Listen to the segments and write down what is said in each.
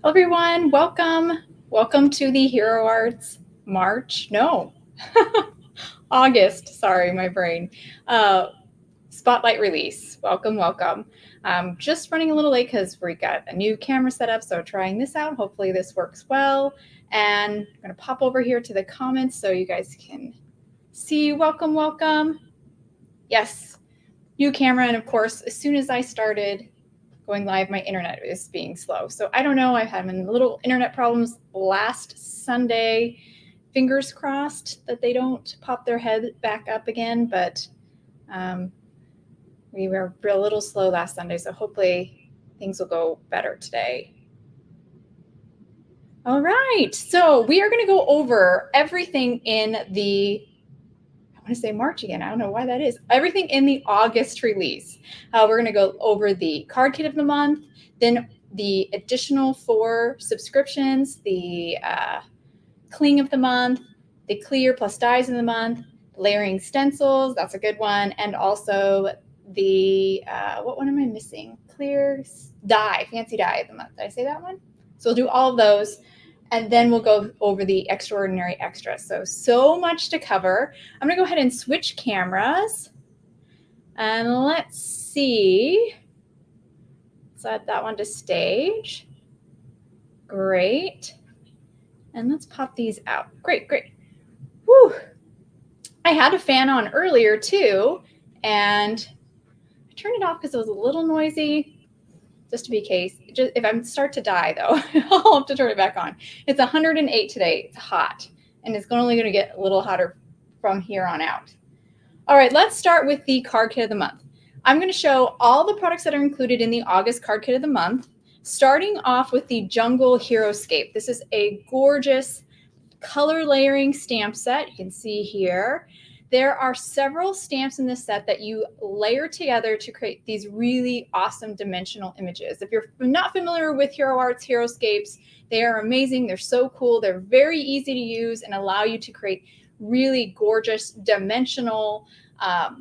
Hello everyone, welcome to the Hero Arts August, sorry, my brain, spotlight release. Welcome. Just running a little late because we got a new camera set up, so trying this out. Hopefully this works well. And I'm gonna pop over here to the comments so you guys can see. Welcome. Yes, new camera, and of course, as soon as I started going live, my internet is being slow. So I don't know, I'm having little internet problems last Sunday. Fingers crossed that they don't pop their head back up again, but we were a little slow last Sunday, so hopefully things will go better today. All right, so we are going to go over everything in the I want to say March again. I don't know why that is. Everything in the August release. We're going to go over the card kit of the month, then the additional 4 subscriptions, the cling of the month, the clear plus dies of the month, layering stencils, that's a good one, and also the, what one am I missing? Clear die, fancy die of the month. Did I say that one? So we'll do all of those. And then we'll go over the extraordinary extra. So much to cover. I'm gonna go ahead and switch cameras. And let's see. Let's add that one to stage. Great. And let's pop these out. Great. Whew. I had a fan on earlier too, and I turned it off because it was a little noisy. Just to be case, if I start to die though, I'll have to turn it back on. It's 108 today. It's hot, and it's only going to get a little hotter from here on out. All right, let's start with the card kit of the month. I'm going to show all the products that are included in the August card kit of the month, starting off with the Jungle Heroscape. This is a gorgeous color layering stamp set. You can see here. There are several stamps in this set that you layer together to create these really awesome dimensional images. If you're not familiar with Hero Arts Heroscapes, they are amazing. They're so cool. They're very easy to use and allow you to create really gorgeous dimensional,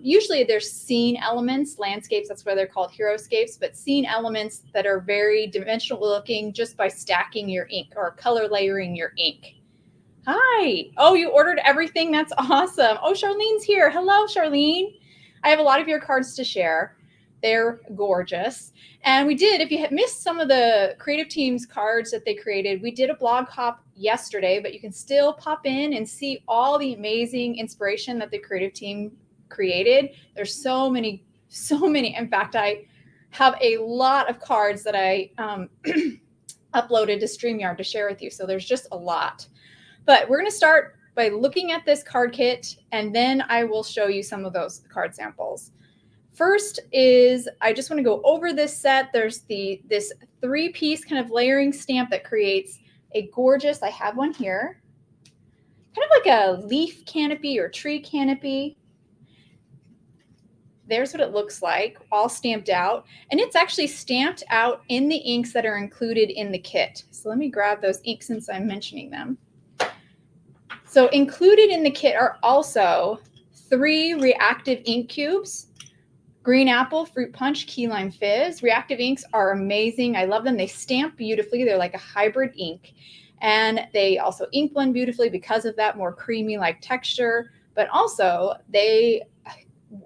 usually there's scene elements, landscapes, that's why they're called Heroscapes, but scene elements that are very dimensional looking just by stacking your ink or color layering your ink. Hi. Oh, you ordered everything? That's awesome. Oh, Charlene's here. Hello, Charlene. I have a lot of your cards to share. They're gorgeous. And we did, if you had missed some of the creative team's cards that they created, we did a blog hop yesterday, but you can still pop in and see all the amazing inspiration that the creative team created. There's so many. In fact, I have a lot of cards that I uploaded to StreamYard to share with you. So there's just a lot. But we're going to start by looking at this card kit, and then I will show you some of those card samples. First is, I just want to go over this set. There's this 3-piece kind of layering stamp that creates a gorgeous, I have one here, kind of like a leaf canopy or tree canopy. There's what it looks like, all stamped out. And it's actually stamped out in the inks that are included in the kit. So let me grab those inks since I'm mentioning them. So included in the kit are also 3 reactive ink cubes, green apple, fruit punch, key lime fizz. Reactive inks are amazing. I love them. They stamp beautifully. They're like a hybrid ink. And they also ink blend beautifully because of that more creamy like texture. But also they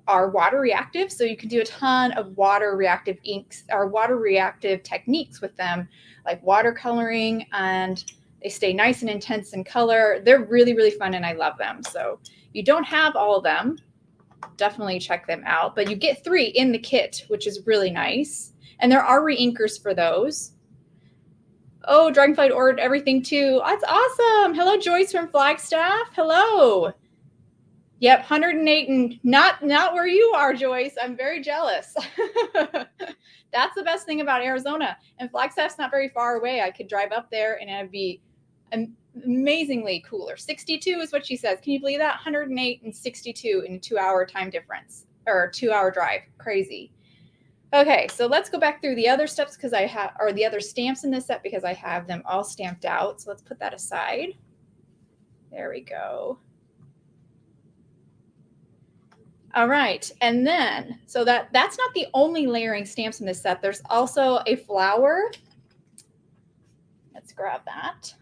are water reactive. So you can do a ton of water reactive inks or water reactive techniques with them, like watercoloring, and they stay nice and intense in color. They're really fun, and I love them. So if you don't have all of them, definitely check them out. But you get 3 in the kit, which is really nice. And there are re-inkers for those. Oh, Dragonflight ordered everything too. That's awesome. Hello, Joyce from Flagstaff. Hello. Yep, 108, and not where you are, Joyce. I'm very jealous. That's the best thing about Arizona. And Flagstaff's not very far away. I could drive up there and it'd be amazingly cooler. 62 is what she says. Can you believe that? 108 and 62 in a 2-hour time difference, or 2-hour drive. Crazy. Okay, so let's go back through the other steps because I have, or the other stamps in this set because I have them all stamped out. So let's put that aside. There we go. All right, and then, so that's not the only layering stamps in this set. There's also a flower. Let's grab that.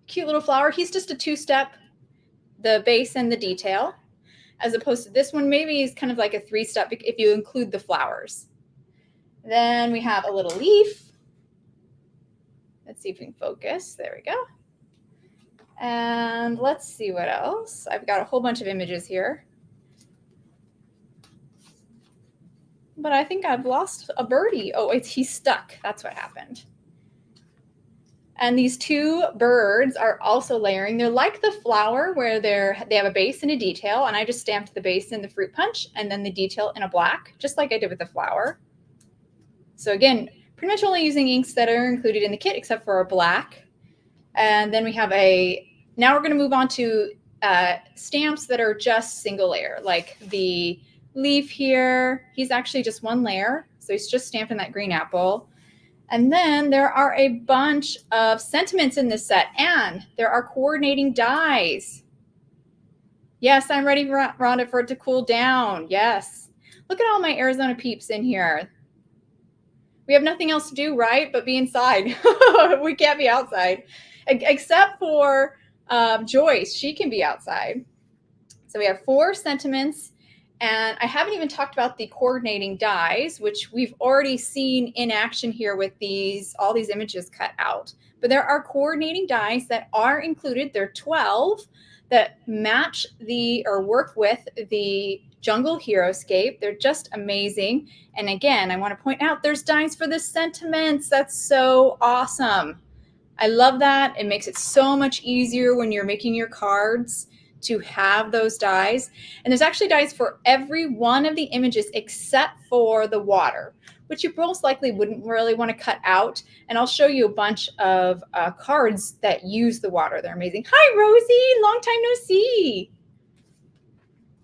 Cute little flower. He's just a two-step, the base and the detail, as opposed to this one. Maybe he's kind of like a three-step if you include the flowers. Then we have a little leaf. Let's see if we can focus. There we go. And let's see what else. I've got a whole bunch of images here. But I think I've lost a birdie. Oh, he's stuck. That's what happened. And these two birds are also layering. They're like the flower where they have a base and a detail. And I just stamped the base in the fruit punch and then the detail in a black, just like I did with the flower. So again, pretty much only using inks that are included in the kit except for a black. And then we have now we're going to move on to stamps that are just single layer, like the leaf here. He's actually just one layer. So he's just stamped in that green apple. And then there are a bunch of sentiments in this set, and there are coordinating dies. Yes, I'm ready, Rhonda, for it to cool down. Yes. Look at all my Arizona peeps in here. We have nothing else to do, right? But be inside. We can't be outside. Except for Joyce. She can be outside. So we have 4 sentiments. And I haven't even talked about the coordinating dies, which we've already seen in action here with all these images cut out. But there are coordinating dies that are included. There are 12 that match or work with the Jungle Heroscape. They're just amazing. And again, I want to point out there's dies for the sentiments. That's so awesome. I love that. It makes it so much easier when you're making your cards to have those dies. And there's actually dies for every one of the images except for the water, which you most likely wouldn't really want to cut out. And I'll show you a bunch of cards that use the water. They're amazing. Hi, Rosie. Long time no see.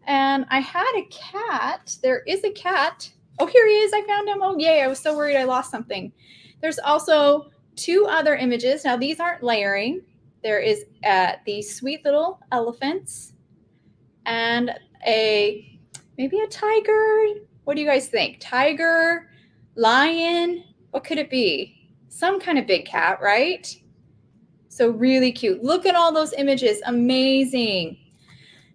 And I had a cat. There is a cat. Oh, here he is. I found him. Oh, yay. I was so worried I lost something. There's also 2 other images. Now, these aren't layering. There is the sweet little elephants and maybe a tiger. What do you guys think? Tiger, lion, what could it be? Some kind of big cat, right? So really cute. Look at all those images. Amazing.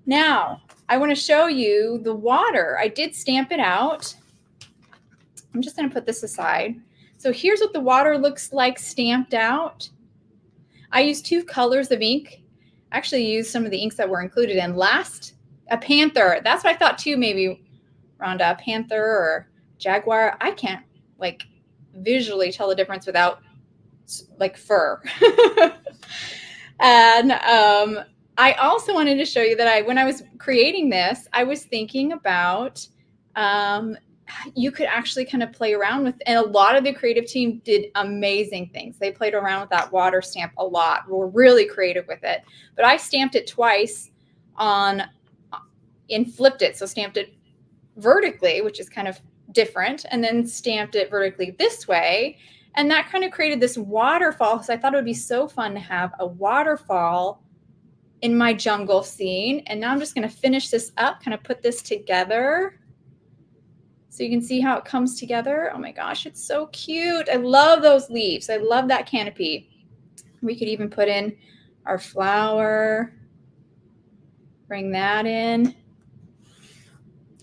Now, I want to show you the water. I did stamp it out. I'm just going to put this aside. So here's what the water looks like stamped out. I used 2 colors of ink. I actually used some of the inks that were included in a panther. That's what I thought too, maybe, Rhonda, a panther or jaguar. I can't visually tell the difference without fur. And I also wanted to show you that when I was creating this, I was thinking about you could actually kind of play around with, and a lot of the creative team did amazing things. They played around with that water stamp a lot. Were really creative with it. But I stamped it twice and flipped it. So stamped it vertically, which is kind of different, and then stamped it vertically this way. And that kind of created this waterfall. So I thought it would be so fun to have a waterfall in my jungle scene. And now I'm just going to finish this up, kind of put this together, so you can see how it comes together. Oh my gosh, it's so cute. I love those leaves. I love that canopy. We could even put in our flower, bring that in,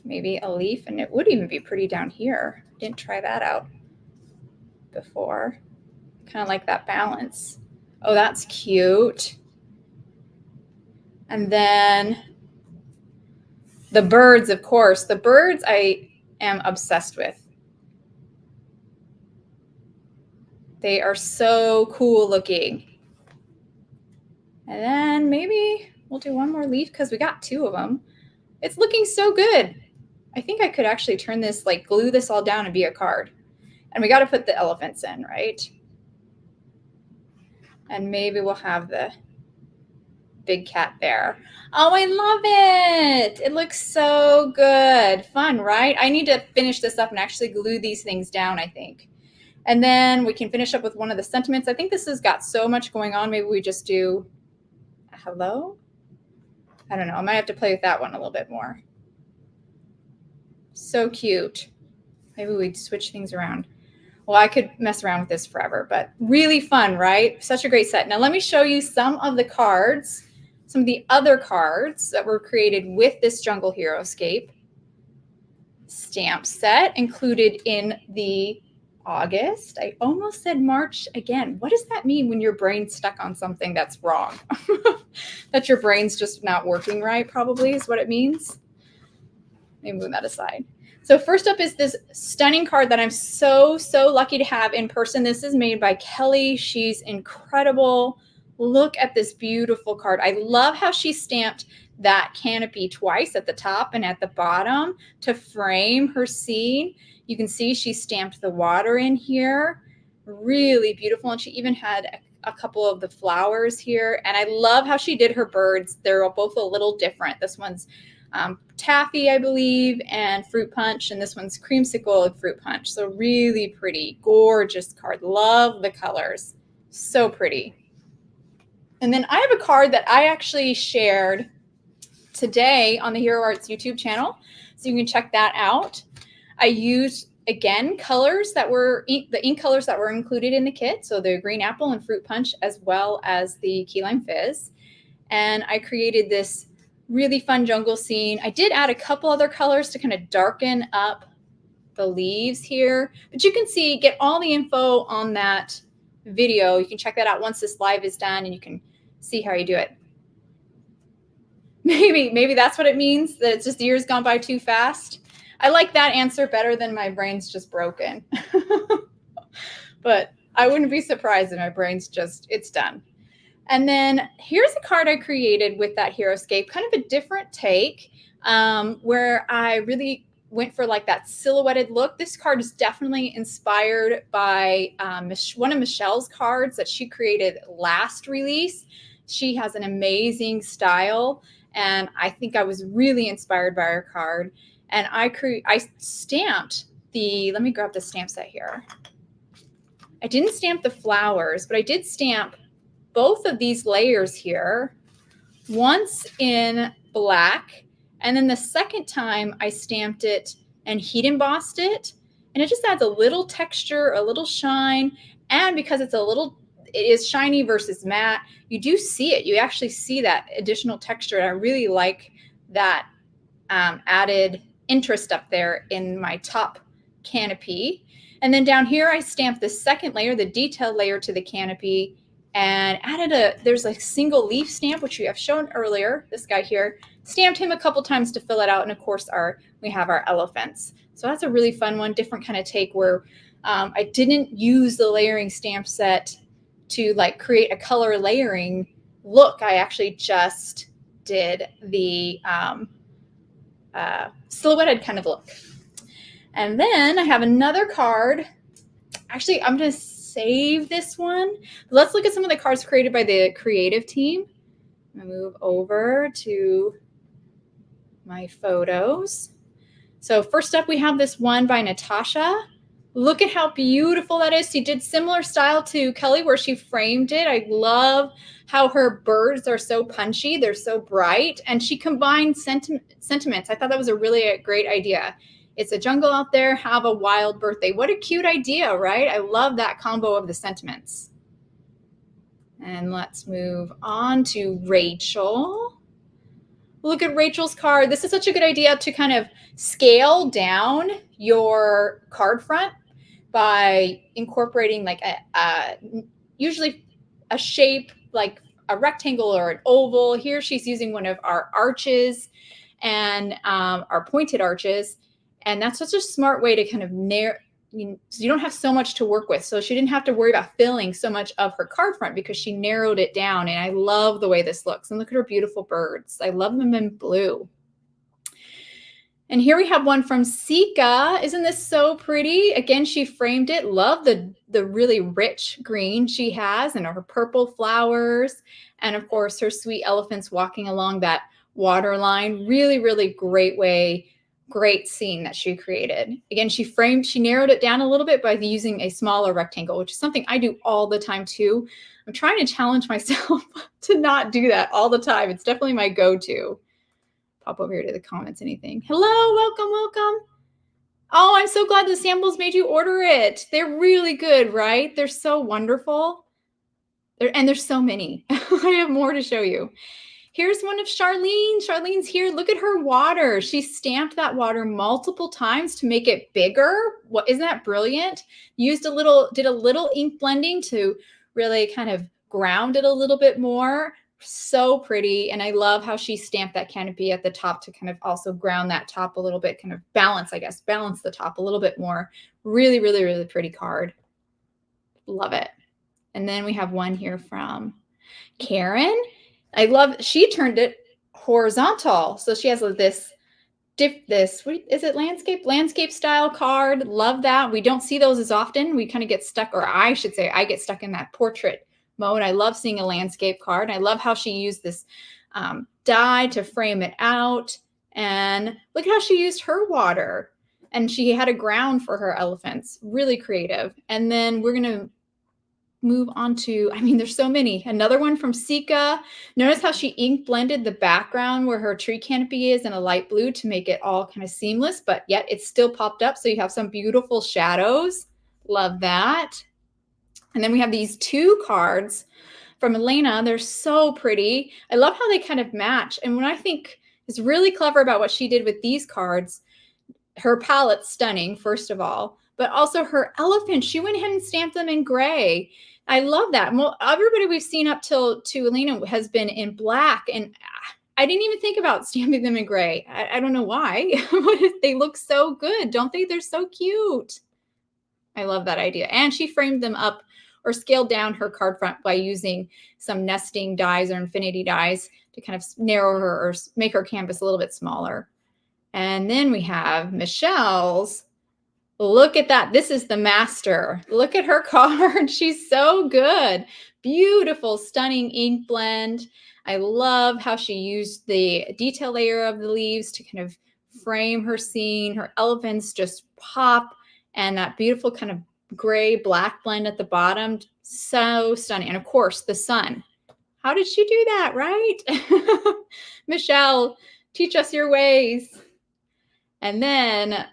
maybe a leaf, and it would even be pretty down here. Didn't try that out before. Kind of like that balance. Oh, that's cute. And then the birds, of course. The birds I am obsessed with. They are so cool looking. And then maybe we'll do one more leaf because we got 2 of them. It's looking so good. I think I could actually turn this, glue this all down and be a card. And we got to put the elephants in, right? And maybe we'll have the big cat there. Oh, I love it. It looks so good. Fun, right? I need to finish this up and actually glue these things down, I think. And then we can finish up with one of the sentiments. I think this has got so much going on. Maybe we just do a hello. I don't know. I might have to play with that one a little bit more. So cute. Maybe we switch things around. Well, I could mess around with this forever, but really fun, right? Such a great set. Now let me show you some of the cards, some of the other cards that were created with this Jungle Heroscape stamp set included in the August. I almost said March again. What does that mean when your brain's stuck on something that's wrong? That your brain's just not working right, probably is what it means. Let me move that aside. So first up is this stunning card that I'm so lucky to have in person. This is made by Kelly. She's incredible. Look at this beautiful card. I love how she stamped that canopy twice at the top and at the bottom to frame her scene. You can see she stamped the water in here. Really beautiful. And she even had a couple of the flowers here. And I love how she did her birds. They're both a little different. This one's taffy, I believe, and fruit punch, and this one's creamsicle and fruit punch. So really pretty, gorgeous card. Love the colors. So pretty. And then I have a card that I actually shared today on the Hero Arts YouTube channel, so you can check that out. I used, again, colors that were the ink colors that were included in the kit, so the green apple and fruit punch, as well as the key lime fizz. And I created this really fun jungle scene. I did add a couple other colors to kind of darken up the leaves here, but you can see, get all the info on that video. You can check that out once this live is done, and you can see how you do it. Maybe that's what it means, that it's just the years gone by too fast. I like that answer better than my brain's just broken. But I wouldn't be surprised if my brain's just, it's done. And then here's a card I created with that Heroscape, kind of a different take, where I really went for like that silhouetted look. This card is definitely inspired by one of Michelle's cards that she created last release. She has an amazing style, and I think I was really inspired by her card. And I stamped the, let me grab the stamp set here. I didn't stamp the flowers, but I did stamp both of these layers here, once in black, and then the second time I stamped it and heat embossed it, and it just adds a little texture, a little shine, and because it is shiny versus matte, you do see it. You actually see that additional texture, and I really like that added interest up there in my top canopy. And then down here, I stamped the second layer, the detail layer to the canopy, and added there's a single leaf stamp, which we have shown earlier. This guy here, stamped him a couple times to fill it out. And of course, we have our elephants. So that's a really fun one, different kind of take, where I didn't use the layering stamp set to like create a color layering look. I actually just did the silhouetted kind of look. And then I have another card. Actually, I'm going to save this one. Let's look at some of the cards created by the creative team. I'm going to move over to my photos. So first up, we have this one by Natasha. Look at how beautiful that is. She did similar style to Kelly where she framed it. I love how her birds are so punchy. They're so bright. And she combined sentiments. I thought that was a really great idea. It's a jungle out there, have a wild birthday. What a cute idea, right? I love that combo of the sentiments. And let's move on to Rachel. Look at Rachel's card. This is such a good idea to kind of scale down your card front by incorporating like usually a shape like a rectangle or an oval. Here she's using one of our arches and our pointed arches. And that's such a smart way to kind of narrow, you don't have so much to work with. So she didn't have to worry about filling so much of her card front because she narrowed it down. And I love the way this looks. And look at her beautiful birds. I love them in blue. And here we have one from Sika. Isn't this so pretty? Again, she framed it. Love the really rich green she has and her purple flowers. And of course, her sweet elephants walking along that water line. Really, really great way. Great scene that she created. Again, she narrowed it down a little bit by using a smaller rectangle, which is something I do all the time too. I'm trying to challenge myself to not do that all the time. It's definitely my go-to. Pop over here to the comments, anything. Hello, welcome, welcome. Oh, I'm so glad the samples made you order it. They're really good, right? They're so wonderful. And there's so many. I have more to show you. Here's one of Charlene. Charlene's here. Look at her water. She stamped that water multiple times to make it bigger. What, isn't that brilliant? Did a little ink blending to really kind of ground it a little bit more. So pretty. And I love how she stamped that canopy at the top to kind of also ground that top a little bit, kind of balance the top a little bit more. Really, really, really pretty card. Love it. And then we have one here from Karen. She turned it horizontal. So she has this, what is it, landscape style card. Love that. We don't see those as often. We kind of get stuck, or I should say, I get stuck in that portrait mode. I love seeing a landscape card. I love how she used this die to frame it out. And look at how she used her water. And she had a ground for her elephants. Really creative. And then we're going to move on to, there's so many. Another one from Sika. Notice how she ink blended the background where her tree canopy is in a light blue to make it all kind of seamless, but yet it's still popped up. So you have some beautiful shadows. Love that. And then we have these two cards from Elena. They're so pretty. I love how they kind of match. And what I think is really clever about what she did with these cards, her palette's stunning, first of all, but also her elephant. She went ahead and stamped them in gray. I love that. Well, everybody we've seen up to Elena has been in black, and I didn't even think about stamping them in gray. I don't know why. They look so good, don't they? They're so cute. I love that idea. And she framed them up or scaled down her card front by using some nesting dies or infinity dies to kind of narrow her or make her canvas a little bit smaller. And then we have Michelle's. Look at that. This is the master. Look at her card. She's so good. Beautiful, stunning ink blend. I love how she used the detail layer of the leaves to kind of frame her scene. Her elephants just pop, and that beautiful kind of gray black blend at the bottom. So stunning. And of course, the sun. How did she do that, right? Michelle, teach us your ways. And then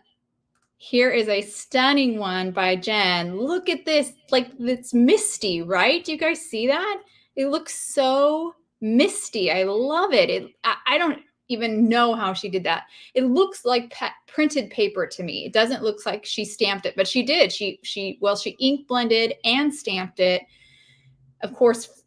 here is a stunning one by Jen. Look at this. Like, it's misty, right? Do you guys see that? It looks so misty. I love it. I don't even know how she did that. It looks like printed paper to me. It doesn't look like she stamped it, but she did. She ink blended and stamped it. Of course,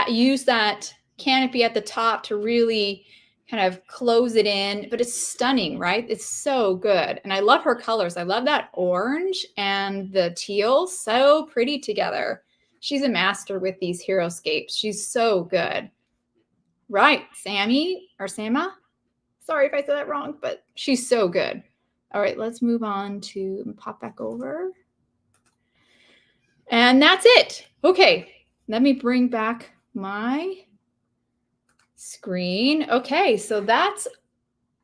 used that canopy at the top to really kind of close it in, but it's stunning, right? It's so good. And I love her colors. I love that orange and the teal, so pretty together. She's a master with these hero-scapes. She's so good. Right, Sammy or Sama? Sorry if I said that wrong, but she's so good. All right, let's move on to pop back over. And that's it. Okay, let me bring back my screen. Okay, so that's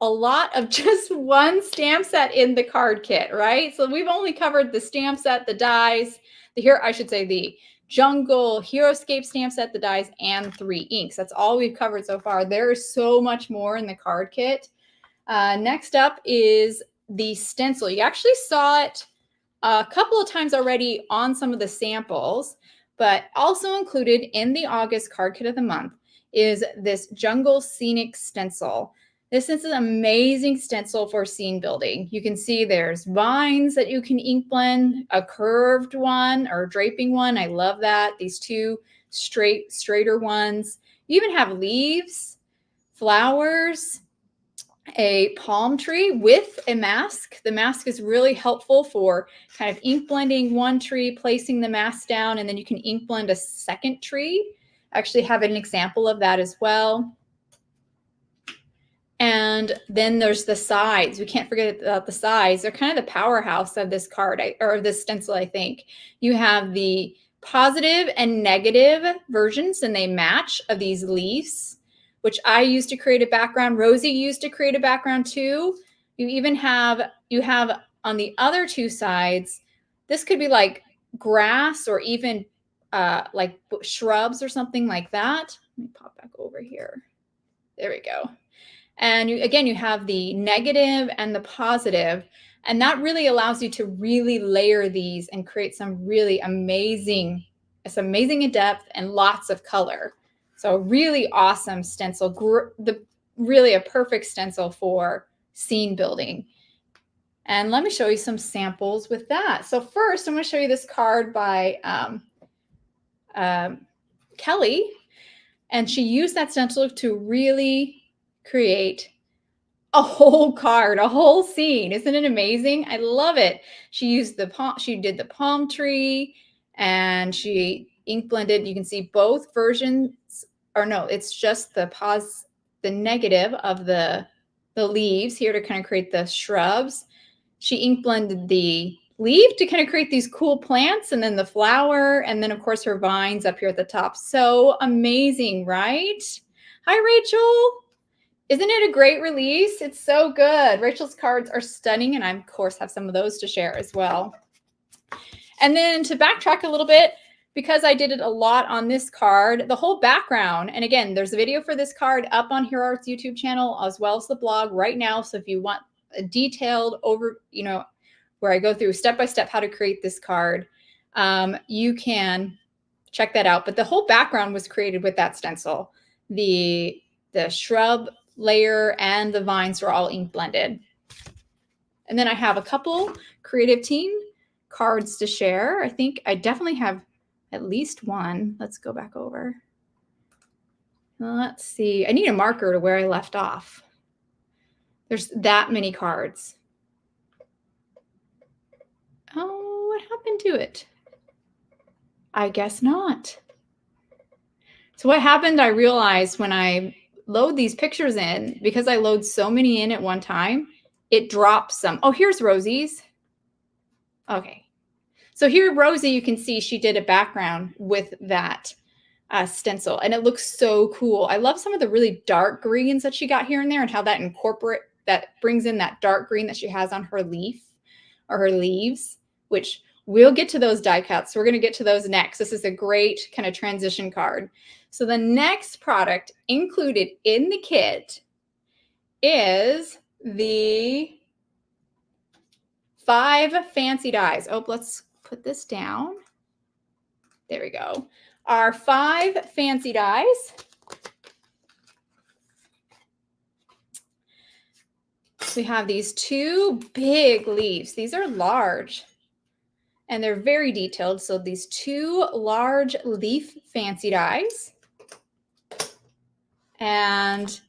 a lot of just one stamp set in the card kit, right? So we've only covered the stamp set, the dies, the Jungle Heroscape stamp set, the dies, and 3 inks. That's all we've covered so far. There is so much more in the card kit. Next up is the stencil. You actually saw it a couple of times already on some of the samples, but also included in the August card kit of the month is this Jungle Scenic stencil. This is an amazing stencil for scene building. You can see there's vines that you can ink blend, a curved one or draping one. I love that. These two straighter ones. You even have leaves, flowers, a palm tree with a mask. The mask is really helpful for kind of ink blending one tree, placing the mask down, and then you can ink blend a second tree. I actually have an example of that as well. And then there's the sides. We can't forget about the sides. They're kind of the powerhouse of this card, or this stencil, I think. You have the positive and negative versions, and they match, of these leaves, which I used to create a background. Rosie used to create a background too. You have on the other two sides, this could be like grass or even like shrubs or something like that. Let me pop back over here. There we go. And you have the negative and the positive And that really allows you to really layer these and create some really amazing, in depth and lots of color. So really awesome stencil, really a perfect stencil for scene building. And let me show you some samples with that. So first, I'm going to show you this card by Kelly. And she used that stencil to really create a whole card, a whole scene. Isn't it amazing? I love it. She used she did the palm tree, and she ink blended. You can see both versions, or no, it's just the negative of the leaves here to kind of create the shrubs. She ink blended the leaf to kind of create these cool plants, and then the flower, and then of course her vines up here at the top. So amazing, right? Hi, Rachel. Isn't it a great release? It's so good. Rachel's cards are stunning, and I, of course, have some of those to share as well. And then to backtrack a little bit, because I did it a lot on this card, the whole background, and again, there's a video for this card up on Hero Art's YouTube channel, as well as the blog right now. So if you want a detailed where I go through step-by-step how to create this card, you can check that out. But the whole background was created with that stencil. The shrub layer and the vines were all ink blended. And then I have a couple creative team cards to share. I think I definitely have at least one. Let's go back over. Let's see. I need a marker to where I left off. There's that many cards. Oh, what happened to it? I guess not. So what happened, I realized when I load these pictures in, because I load so many in at one time, it drops some. Oh, here's Rosie's. Okay. So here, Rosie, you can see she did a background with that stencil, and it looks so cool. I love some of the really dark greens that she got here and there, and how that brings in that dark green that she has on her leaf or her leaves, which we'll get to those die cuts. We're going to get to those next. This is a great kind of transition card. So the next product included in the kit is the 5 fancy dies. Oh, let's put this down. There we go. Our 5 fancy dies. We have these 2 big leaves. These are large, and they're very detailed. So these 2 large leaf fancy dies, and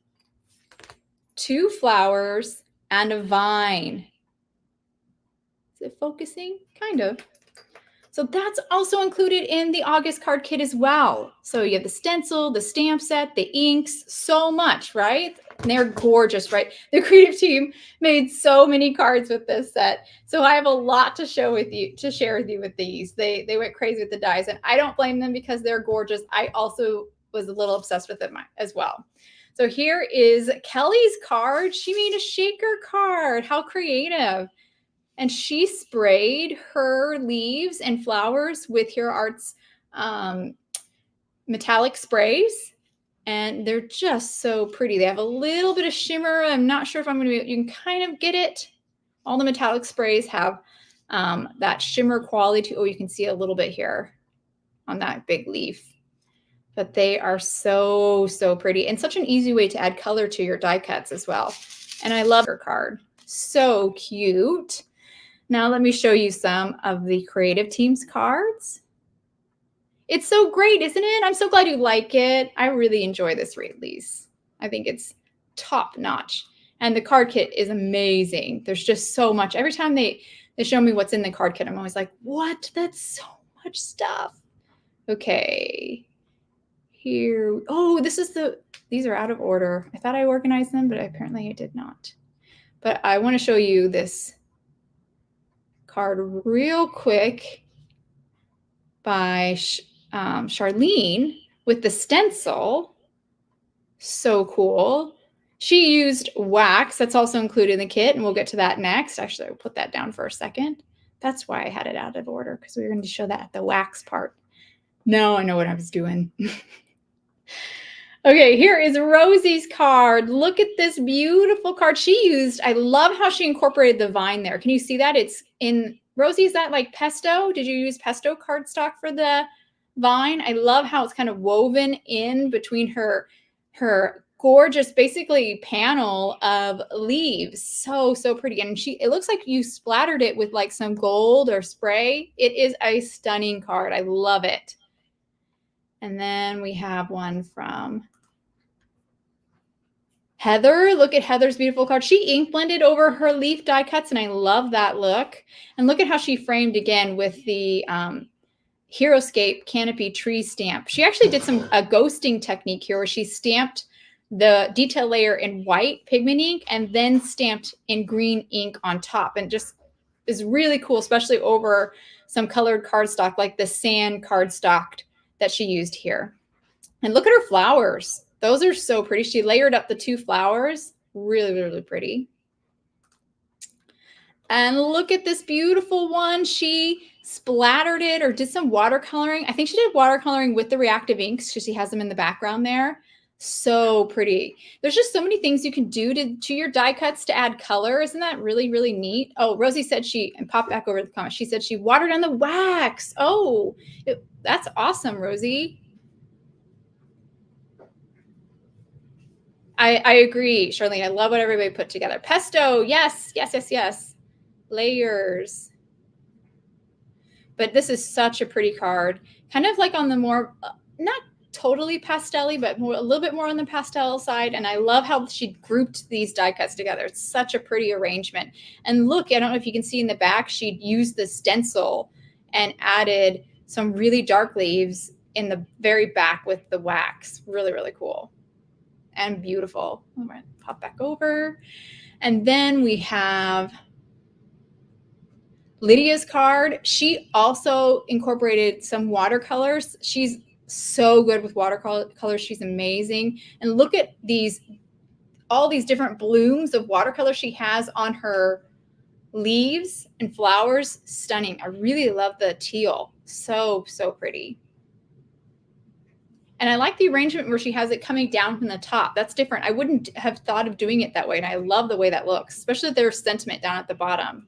2 flowers and a vine. Is it focusing? Kind of. So that's also included in the August card kit as well. So you have the stencil, the stamp set, the inks, so much, right? And they're gorgeous, right? The creative team made so many cards with this set. So I have a lot to share with you with these. They went crazy with the dies, and I don't blame them because they're gorgeous. I also was a little obsessed with them as well. So here is Kelly's card. She made a shaker card. How creative. And she sprayed her leaves and flowers with Hero Art's metallic sprays. And they're just so pretty. They have a little bit of shimmer. I'm not sure if I'm going to be, you can kind of get it. All the metallic sprays have that shimmer quality. Oh, you can see a little bit here on that big leaf. But they are so, so pretty, and such an easy way to add color to your die cuts as well. And I love her card. So cute. Now let me show you some of the creative team's cards. It's so great, isn't it? I'm so glad you like it. I really enjoy this release. I think it's top notch. And the card kit is amazing. There's just so much. Every time they show me what's in the card kit, I'm always like, what? That's so much stuff. Okay. Here. Oh, these are out of order. I thought I organized them, but apparently I did not. But I want to show you this card real quick by Charlene with the stencil. So cool. She used wax. That's also included in the kit, and we'll get to that next. Actually, I'll put that down for a second. That's why I had it out of order, because we were going to show that at the wax part. No, I know what I was doing. Okay, here is Rosie's card. Look at this beautiful card she used. I love how she incorporated the vine there. Can you see that? It's in, Rosie, is that like pesto? Did you use pesto cardstock for the vine? I love how it's kind of woven in between her gorgeous, basically, panel of leaves. So pretty. And it looks like you splattered it with like some gold or spray. It is a stunning card. I love it. And then we have one from Heather. Look at Heather's beautiful card. She ink blended over her leaf die cuts, and I love that look. And look at how she framed again with the Heroscape Canopy Tree stamp. She actually did a ghosting technique here where she stamped the detail layer in white pigment ink and then stamped in green ink on top. And just is really cool, especially over some colored cardstock like the sand cardstock that she used here. And look at her flowers. Those are so pretty. She layered up the two flowers. Really, really pretty. And look at this beautiful one. She splattered it or did some watercoloring. I think she did watercoloring with the reactive inks because she has them in the background there. So pretty. There's just so many things you can do to your die cuts to add color. Isn't that really, really neat? Oh, Rosie said and pop back over to the comments. She said she watered on the wax. Oh, that's awesome, Rosie. I agree, Charlene. I love what everybody put together. Pesto, yes. Layers. But this is such a pretty card. Kind of like on the more, not totally pastel-y, but a little bit more on the pastel side. And I love how she grouped these die cuts together. It's such a pretty arrangement. And look, I don't know if you can see in the back, she used the stencil and added some really dark leaves in the very back with the wax. Really, really cool. And beautiful. I'm going to pop back over. And then we have Lydia's card. She also incorporated some watercolors. She's so good with watercolors. She's amazing. And look at all these different blooms of watercolor she has on her leaves and flowers. Stunning. I really love the teal. So pretty. And I like the arrangement where she has it coming down from the top. That's different. I wouldn't have thought of doing it that way. And I love the way that looks, especially there's sentiment down at the bottom.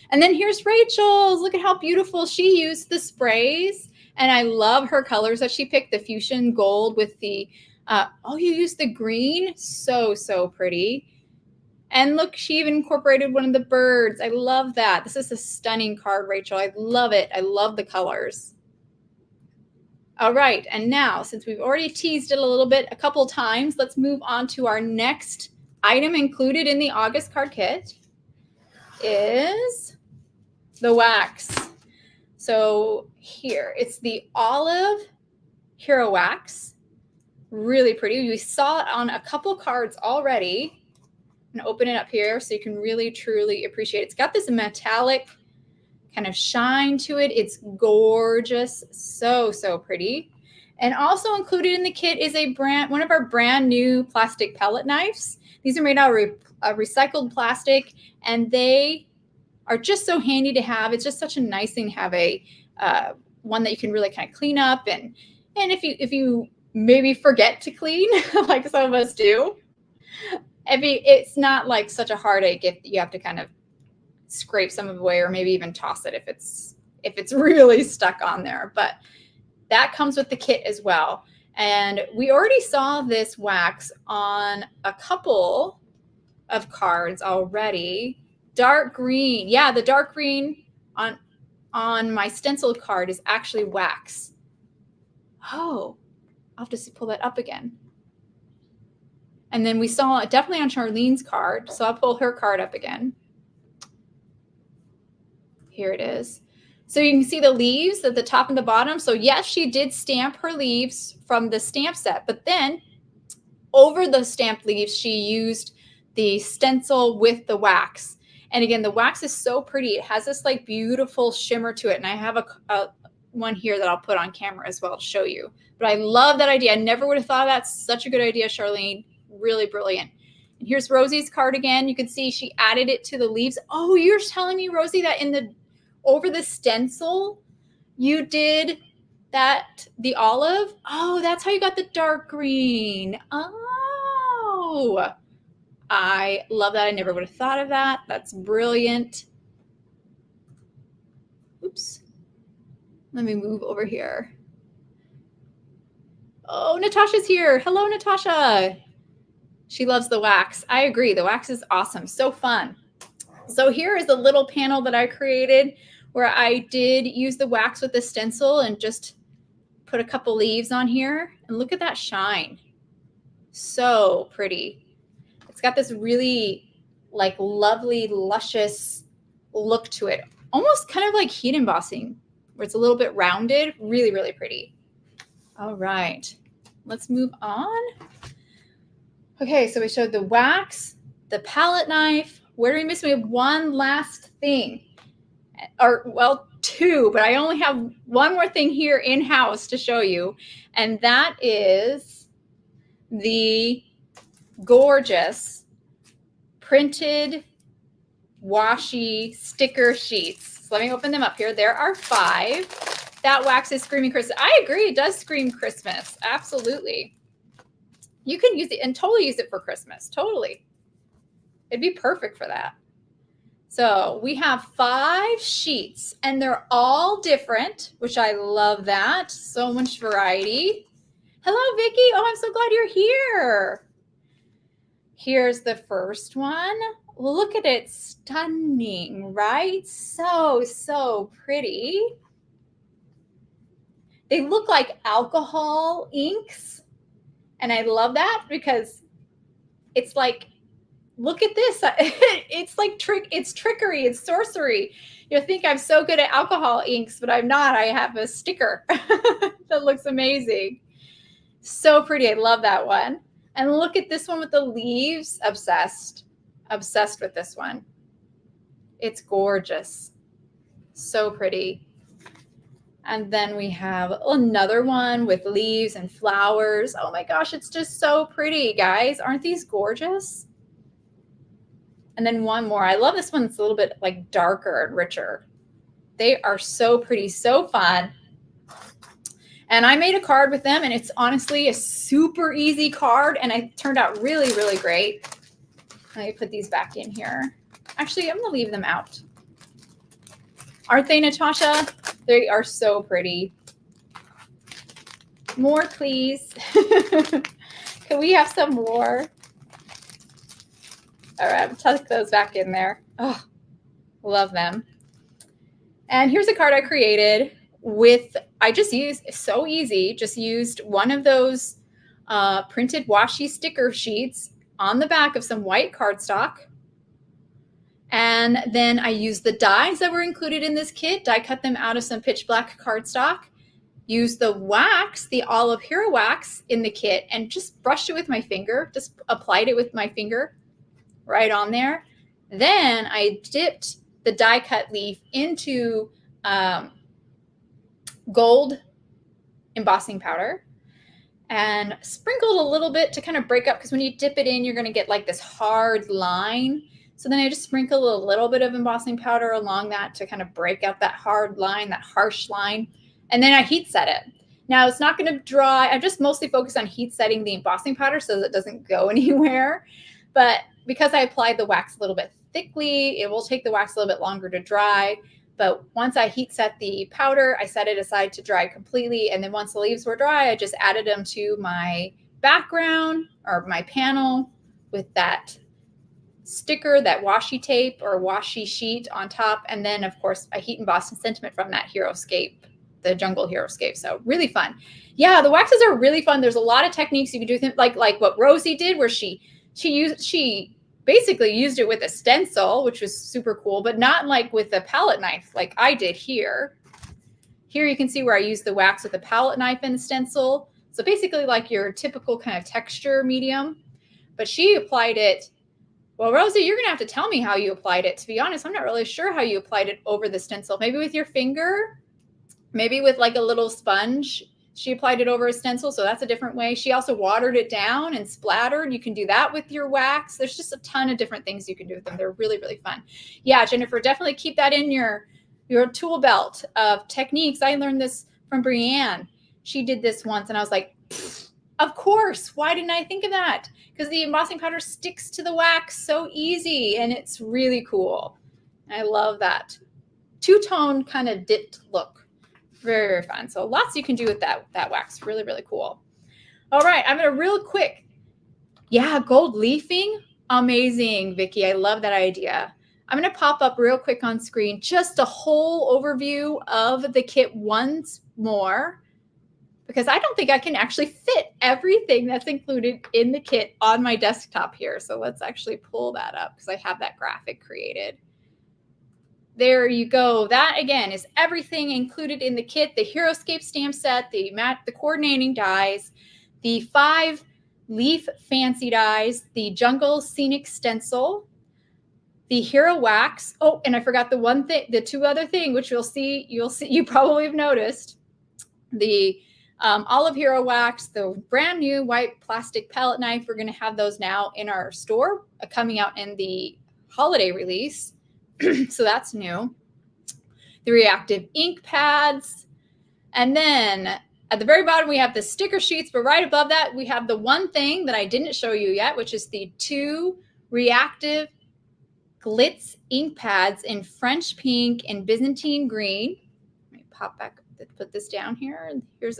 And then here's Rachel's. Look at how beautiful she used the sprays. And I love her colors that she picked, the fuchsia gold with the, you used the green. So pretty. And look, she even incorporated one of the birds. I love that. This is a stunning card, Rachel. I love it. I love the colors. All right, and now, since we've already teased it a couple times, let's move on to our next item included in the August card kit is the wax. So here, it's the Olive Hero Wax. Really pretty. We saw it on a couple cards already. I'm gonna open it up here so you can really, truly appreciate it. It's got this metallic kind of shine to it. It's gorgeous. So pretty. And also included in the kit is one of our brand new plastic palette knives. These are made out of recycled plastic, and they are just so handy to have. It's just such a nice thing to have one that you can really kind of clean up. And if you maybe forget to clean, like some of us do, it's not like such a heartache if you have to kind of scrape some of it away, or maybe even toss it if it's really stuck on there. But that comes with the kit as well. And we already saw this wax on a couple of cards already. Dark green. Yeah, the dark green on my stencil card is actually wax. Oh, I'll have to pull that up again. And then we saw it definitely on Charlene's card. So I'll pull her card up again. Here it is. So you can see the leaves at the top and the bottom. So yes, she did stamp her leaves from the stamp set, but then over the stamped leaves, she used the stencil with the wax. And again, the wax is so pretty. It has this like beautiful shimmer to it. And I have a one here that I'll put on camera as well to show you. But I love that idea. I never would have thought that's such a good idea, Charlene. Really brilliant. And here's Rosie's card again. You can see she added it to the leaves. Oh, you're telling me, Rosie, that over the stencil, you did the olive. Oh, that's how you got the dark green. Oh, I love that. I never would have thought of that. That's brilliant. Oops. Let me move over here. Oh, Natasha's here. Hello, Natasha. She loves the wax. I agree. The wax is awesome. So fun. So here is a little panel that I created where I did use the wax with the stencil and just put a couple leaves on here. And look at that shine. So pretty. It's got this really like lovely, luscious look to it. Almost kind of like heat embossing, where it's a little bit rounded. Really, really pretty. All right, let's move on. Okay, so we showed the wax, the palette knife. Where do we miss? We have one last thing. Or, well, two, but I only have one more thing here in-house to show you. And that is the gorgeous printed washi sticker sheets. So let me open them up here. There are 5. That wax is screaming Christmas. I agree. It does scream Christmas. Absolutely. You can use it and totally use it for Christmas. Totally. It'd be perfect for that. So we have 5 sheets and they're all different, which I love that. So much variety. Hello, Vicky. Oh, I'm so glad you're here. Here's the first one. Look at it. Stunning, right? So, so pretty. They look like alcohol inks. And I love that because it's like, look at this. It's like it's trickery. It's sorcery. You'll think I'm so good at alcohol inks, but I'm not. I have a sticker that looks amazing. So pretty. I love that one. And look at this one with the leaves. Obsessed with this one. It's gorgeous. So pretty. And then we have another one with leaves and flowers. Oh my gosh, it's just so pretty, guys. Aren't these gorgeous? And then one more. I love this one. It's a little bit like darker and richer. They are so pretty, so fun. And I made a card with them, and it's honestly a super easy card, and it turned out really, really great. Let me put these back in here. Actually, I'm going to leave them out. Aren't they, Natasha? They are so pretty. More, please. Can we have some more? All right, I'll tuck those back in there. Oh, love them. And here's a card I created with, I just used, so easy, just used one of those printed washi sticker sheets on the back of some white cardstock. And then I used the dies that were included in this kit, die cut them out of some pitch black cardstock, used the wax, the olive hero wax in the kit, and just brushed it with my finger, just applied it with my finger right on there. Then I dipped the die cut leaf into gold embossing powder and sprinkled a little bit to kind of break up, because when you dip it in, you're going to get like this hard line. So then I just sprinkled a little bit of embossing powder along that to kind of break out that hard line, that harsh line. And then I heat set it. Now it's not going to dry. I'm just mostly focused on heat setting the embossing powder so that it doesn't go anywhere. But because I applied the wax a little bit thickly, it will take the wax a little bit longer to dry. But once I heat set the powder, I set it aside to dry completely. And then once the leaves were dry, I just added them to my background or my panel with that sticker, that washi tape or washi sheet on top. And then, of course, I heat embossed sentiment from that Heroscape, the jungle Heroscape. So really fun. Yeah, the waxes are really fun. There's a lot of techniques you can do with them, like what Rosie did, where she basically used it with a stencil, which was super cool, but not like with a palette knife like I did here. Here you can see where I used the wax with a palette knife and the stencil. So basically like your typical kind of texture medium. But she applied it. Well, Rosie, you're going to have to tell me how you applied it. To be honest, I'm not really sure how you applied it over the stencil. Maybe with your finger, maybe with like a little sponge. She applied it over a stencil, so that's a different way. She also watered it down and splattered. You can do that with your wax. There's just a ton of different things you can do with them. They're really, really fun. Yeah, Jennifer, definitely keep that in your tool belt of techniques. I learned this from Brienne. She did this once and I was like, of course, why didn't I think of that? Because the embossing powder sticks to the wax so easy and it's really cool. I love that. Two-tone kind of dipped look. Very, very fun. So lots you can do with that wax. Really, really cool. All right, I'm going to real quick. Yeah, gold leafing. Amazing, Vicki. I love that idea. I'm going to pop up real quick on screen just a whole overview of the kit once more, because I don't think I can actually fit everything that's included in the kit on my desktop here. So let's actually pull that up because I have that graphic created. There you go. That, again, is everything included in the kit. The Heroscape stamp set, the coordinating dies, the 5 leaf fancy dies, the Jungle Scenic stencil, the Hero wax. Oh, and I forgot the one thing, the 2 other thing, which you'll see, you probably have noticed. The Olive Hero wax, the brand new white plastic palette knife. We're going to have those now in our store, coming out in the holiday release. So that's new. The reactive ink pads. And then at the very bottom, we have the sticker sheets. But right above that, we have the one thing that I didn't show you yet, which is the 2 reactive glitz ink pads in French pink and Byzantine green. Let me pop back, put this down here. Here's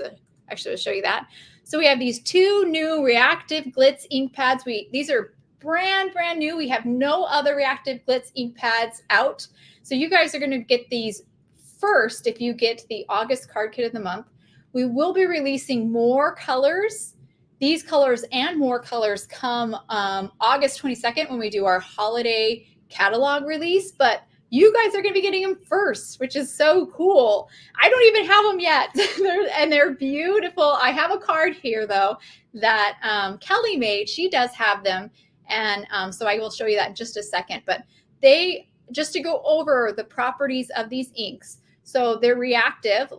actually I'll show you that. So we have these 2 new reactive glitz ink pads. These are brand new. We have no other reactive glitz ink pads out. So you guys are going to get these first if you get the August card kit of the month. We will be releasing more colors. These colors and more colors come August 22nd when we do our holiday catalog release, but you guys are going to be getting them first, which is so cool. I don't even have them yet, and they're beautiful. I have a card here, though, that Kelly made. She does have them, and so I will show you that in just a second. But just to go over the properties of these inks. So they're reactive,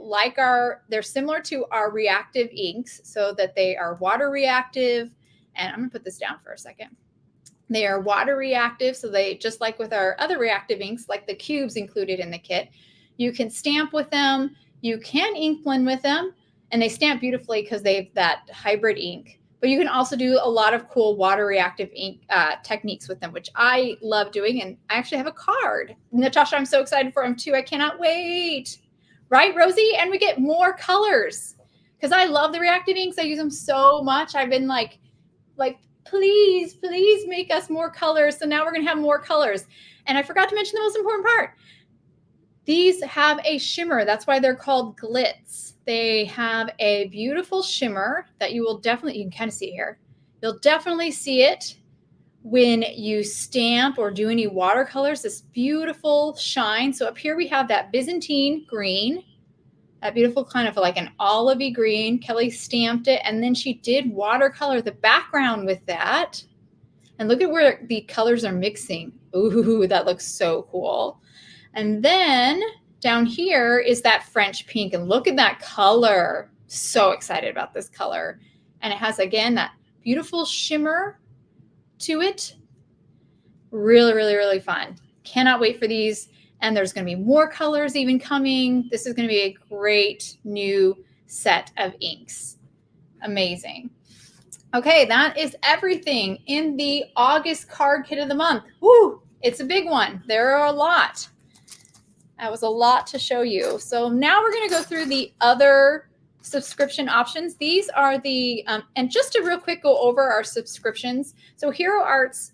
they're similar to our reactive inks, so that they are water reactive. And I'm going to put this down for a second. They are water reactive, so they, just like with our other reactive inks, like the cubes included in the kit, you can stamp with them, you can ink blend with them, and they stamp beautifully because they have that hybrid ink. But you can also do a lot of cool water reactive ink techniques with them, which I love doing, and I actually have a card. Natasha, I'm so excited for them too. I cannot wait. Right, Rosie? And we get more colors because I love the reactive inks. I use them so much. I've been like, please make us more colors. So now we're going to have more colors. And I forgot to mention the most important part. These have a shimmer. That's why they're called glitz. They have a beautiful shimmer that you can kind of see here. You'll definitely see it when you stamp or do any watercolors, this beautiful shine. So up here we have that Byzantine green, that beautiful kind of like an olivey green. Kelly stamped it, and then she did watercolor the background with that. And look at where the colors are mixing. Ooh, that looks so cool. And then down here is that French pink, and look at that color. So excited about this color. And it has, again, that beautiful shimmer to it. Really, really, really fun. Cannot wait for these. And there's going to be more colors even coming. This is going to be a great new set of inks. Amazing. Okay, that is everything in the August card kit of the month. Woo! It's a big one. There are a lot. That was a lot to show you. So now we're going to go through the other subscription options. These are the, and just to real quick go over our subscriptions. So Hero Arts,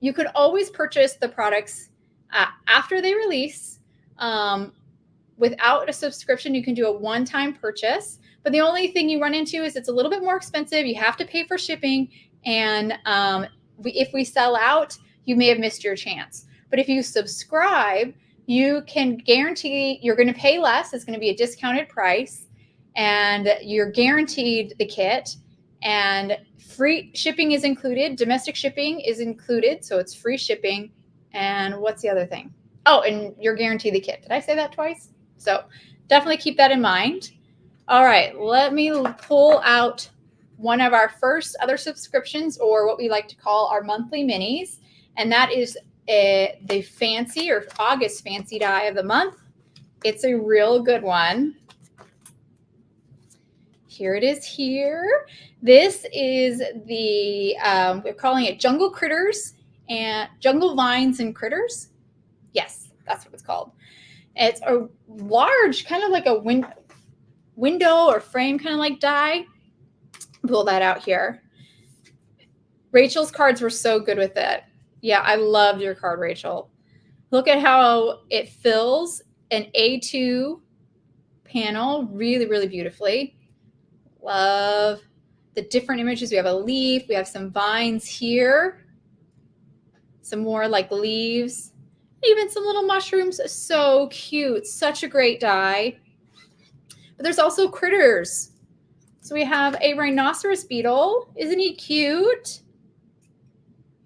you could always purchase the products after they release. Without a subscription, you can do a one-time purchase. But the only thing you run into is it's a little bit more expensive. You have to pay for shipping. And if we sell out, you may have missed your chance. But if you subscribe, you can guarantee you're going to pay less. It's going to be a discounted price. And you're guaranteed the kit. And free shipping is included. Domestic shipping is included. So it's free shipping. And what's the other thing? Oh, and you're guaranteed the kit. Did I say that twice? So definitely keep that in mind. All right, let me pull out one of our first other subscriptions, or what we like to call our monthly minis. And that is the fancy or August fancy die of the month. It's a real good one. Here it is here. This is the, we're calling it Jungle Critters and Jungle Vines and Critters. Yes, that's what it's called. It's a large, kind of like a window or frame kind of like die. Pull that out here. Rachel's cards were so good with it. Yeah, I loved your card, Rachel. Look at how it fills an A2 panel really, really beautifully. Love the different images. We have a leaf. We have some vines here. Some more like leaves. Even some little mushrooms. So cute. Such a great die. But there's also critters. So we have a rhinoceros beetle. Isn't he cute?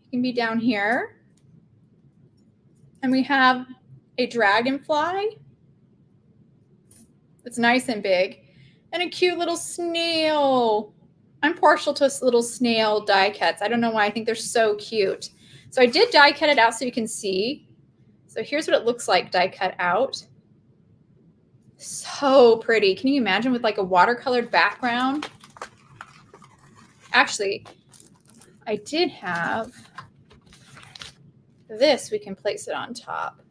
He can be down here. And we have a dragonfly. It's nice and big. And a cute little snail. I'm partial to little snail die cuts. I don't know why. I think they're so cute. So I did die cut it out so you can see. So here's what it looks like die cut out. So pretty. Can you imagine with like a watercolored background? Actually, I did have this. We can place it on top.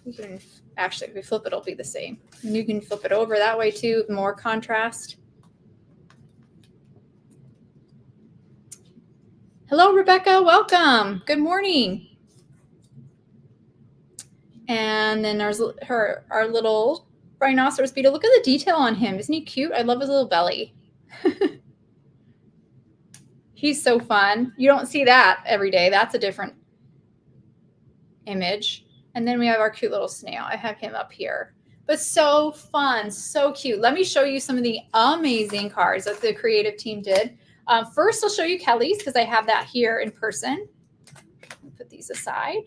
You can actually, if we flip it, it'll be the same. And you can flip it over that way too, more contrast. Hello, Rebecca. Welcome. Good morning. And then there's our little rhinoceros beetle. Look at the detail on him. Isn't he cute? I love his little belly. He's so fun. You don't see that every day. That's a different image. And then we have our cute little snail. I have him up here. But so fun, so cute. Let me show you some of the amazing cards that the creative team did. First, I'll show you Kelly's because I have that here in person. Put these aside.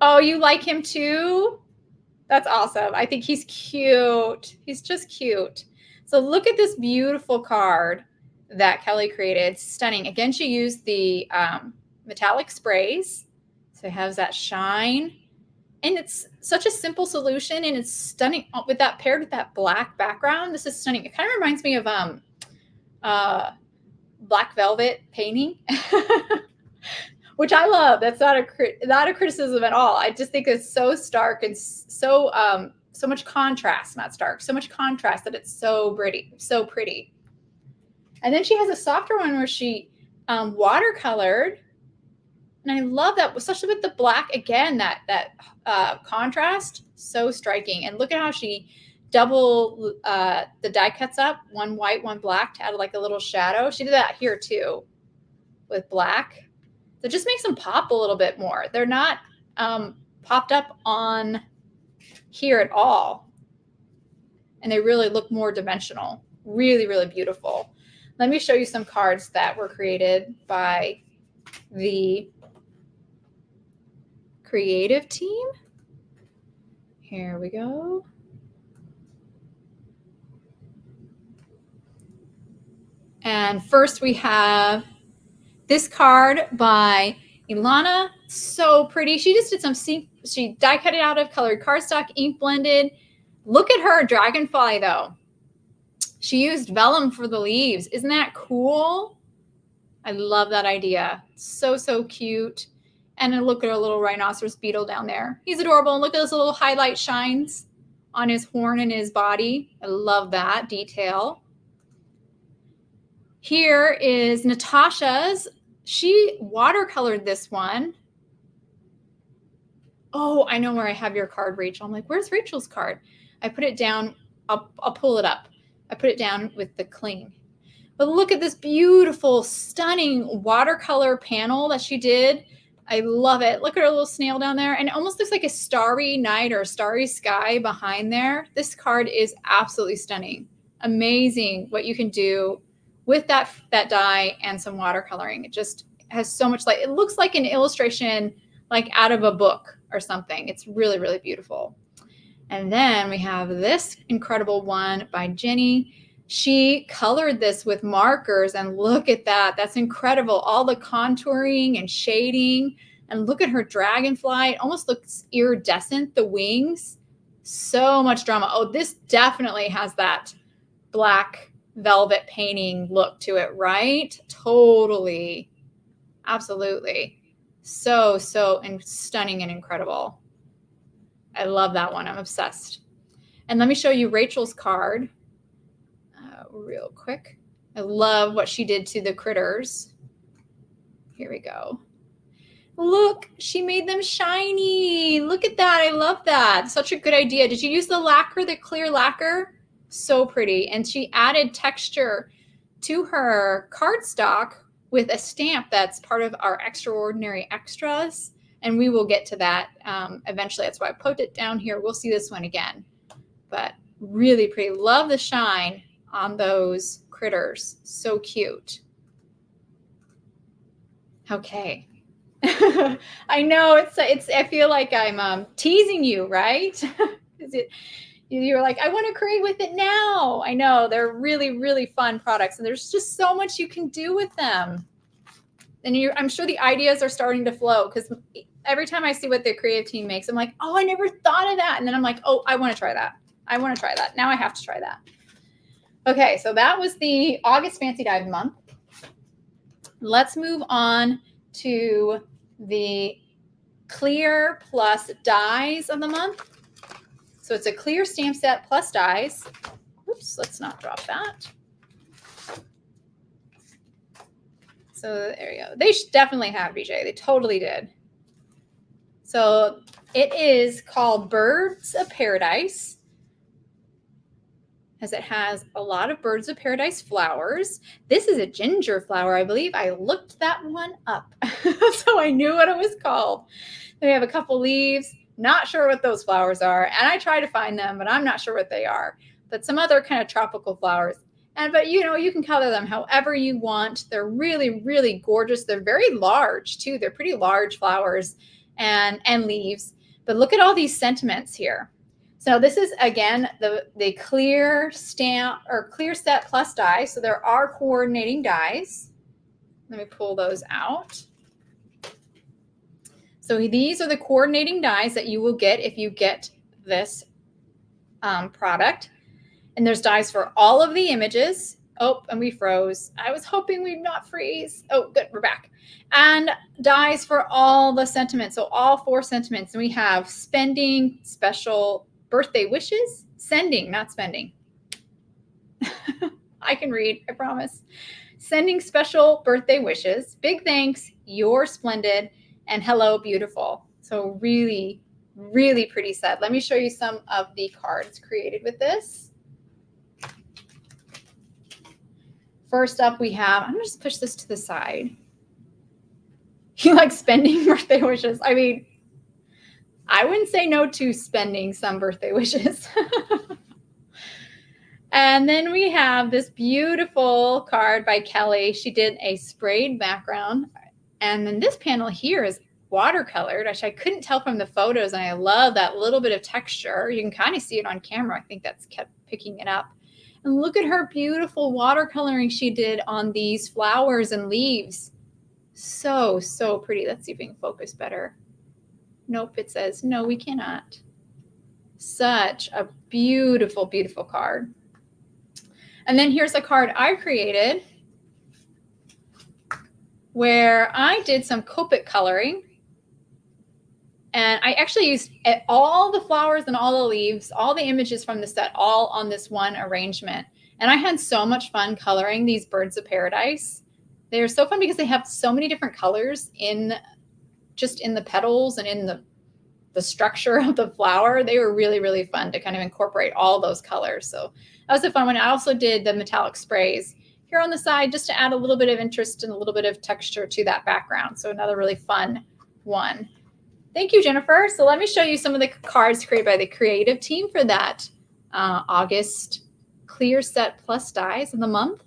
Oh, you like him too? That's awesome. I think he's cute. He's just cute. So look at this beautiful card that Kelly created. Stunning. Again, she used the metallic sprays. So it has that shine. And it's such a simple solution, and it's stunning with that paired with that black background. This is stunning. It kind of reminds me of black velvet painting, which I love. That's not a criticism at all. I just think it's so stark and so so much contrast. Not stark, so much contrast that it's so pretty, so pretty. And then she has a softer one where she watercolored. And I love that, especially with the black, again, that contrast, so striking. And look at how she double the die cuts up, one white, one black, to add like a little shadow. She did that here too with black. So it just makes them pop a little bit more. They're not popped up on here at all. And they really look more dimensional. Really, really beautiful. Let me show you some cards that were created by the creative team. Here we go. And first we have this card by Ilana. So pretty. She just did some, she die cut it out of colored cardstock, ink blended. Look at her dragonfly though. She used vellum for the leaves. Isn't that cool? I love that idea. So, so cute. And then look at our little rhinoceros beetle down there. He's adorable. And look at those little highlight shines on his horn and his body. I love that detail. Here is Natasha's. She watercolored this one. Oh, I know where I have your card, Rachel. I'm like, where's Rachel's card? I put it down. I'll pull it up. I put it down with the cling. But look at this beautiful, stunning watercolor panel that she did. I love it. Look at her little snail down there. And it almost looks like a starry night or a starry sky behind there. This card is absolutely stunning. Amazing what you can do with that die and some watercoloring. It just has so much light. It looks like an illustration like out of a book or something. It's really, really beautiful. And then we have this incredible one by Jenny. She colored this with markers, and look at that. That's incredible. All the contouring and shading. And look at her dragonfly. It almost looks iridescent, the wings. So much drama. Oh, this definitely has that black velvet painting look to it, right? Totally. Absolutely. So stunning and incredible. I love that one. I'm obsessed. And let me show you Rachel's card real quick. I love what she did to the critters. Here we go. Look, she made them shiny. Look at that. I love that. Such a good idea. Did you use the lacquer, the clear lacquer? So pretty. And she added texture to her cardstock with a stamp that's part of our extraordinary extras. And we will get to that eventually. That's why I put it down here. We'll see this one again. But really pretty. Love the shine on those critters. So cute. Okay. I know it's I feel like I'm teasing you, right? You're like, I want to create with it now. I know they're really, really fun products, and there's just so much you can do with them. And I'm sure the ideas are starting to flow, because every time I see what the creative team makes, I'm like, oh, I never thought of that. And then I'm like, oh, I want to try that. I want to try that. Now I have to try that. Okay, so that was the August Fancy Dive month. Let's move on to the clear plus dies of the month. So it's a clear stamp set plus dies. Oops, let's not drop that. So there you go. They definitely have, BJ. They totally did. So it is called Birds of Paradise, as it has a lot of Birds of Paradise flowers. This is a ginger flower, I believe. I looked that one up, so I knew what it was called. Then we have a couple leaves. Not sure what those flowers are, and I try to find them, but I'm not sure what they are. But some other kind of tropical flowers. But you know, you can color them however you want. They're really, really gorgeous. They're very large too. They're pretty large flowers and leaves. But look at all these sentiments here. So this is, again, the clear stamp or clear set plus die. So there are coordinating dies. Let me pull those out. So these are the coordinating dies that you will get if you get this product. And there's dies for all of the images. Oh, and we froze. I was hoping we'd not freeze. Oh, good, we're back. And dies for all the sentiments. So all 4 sentiments. And we have spending, special, birthday wishes, sending, not spending. I can read, I promise. Sending special birthday wishes, big thanks, you're splendid, and hello, beautiful. So really, really pretty set. Let me show you some of the cards created with this. First up, we have, I'm going to just push this to the side. You like spending birthday wishes? I mean, I wouldn't say no to spending some birthday wishes. And then we have this beautiful card by Kelly. She did a sprayed background. And then this panel here is watercolored, which I couldn't tell from the photos. And I love that little bit of texture. You can kind of see it on camera. I think that's kept picking it up. And look at her beautiful watercoloring she did on these flowers and leaves. So, so pretty. Let's see if we can focus better. Nope, it says, no, we cannot. Such a beautiful, beautiful card. And then here's a card I created where I did some Copic coloring. And I actually used all the flowers and all the leaves, all the images from the set, all on this one arrangement. And I had so much fun coloring these Birds of Paradise. They're so fun because they have so many different colors just in the petals and in the structure of the flower. They were really, really fun to kind of incorporate all those colors. So that was a fun one. I also did the metallic sprays here on the side just to add a little bit of interest and a little bit of texture to that background. So another really fun one. Thank you, Jennifer. So let me show you some of the cards created by the creative team for that August clear set plus dies of the month.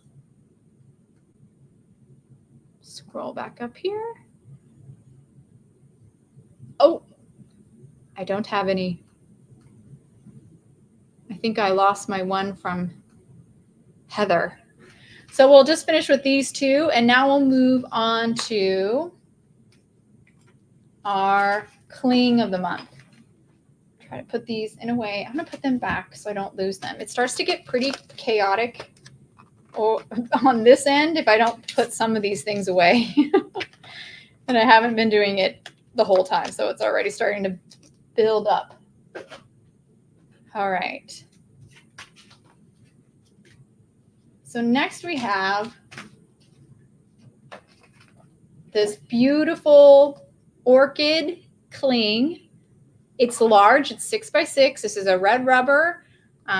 Scroll back up here. Oh, I don't have any. I think I lost my one from Heather. So we'll just finish with these two, and now we'll move on to our cling of the month. Try to put these in a way. I'm going to put them back so I don't lose them. It starts to get pretty chaotic on this end if I don't put some of these things away. And I haven't been doing it the whole time, so it's already starting to build up. All right. So next we have this beautiful Orchid Cling. It's large, it's 6x6. This is a red rubber.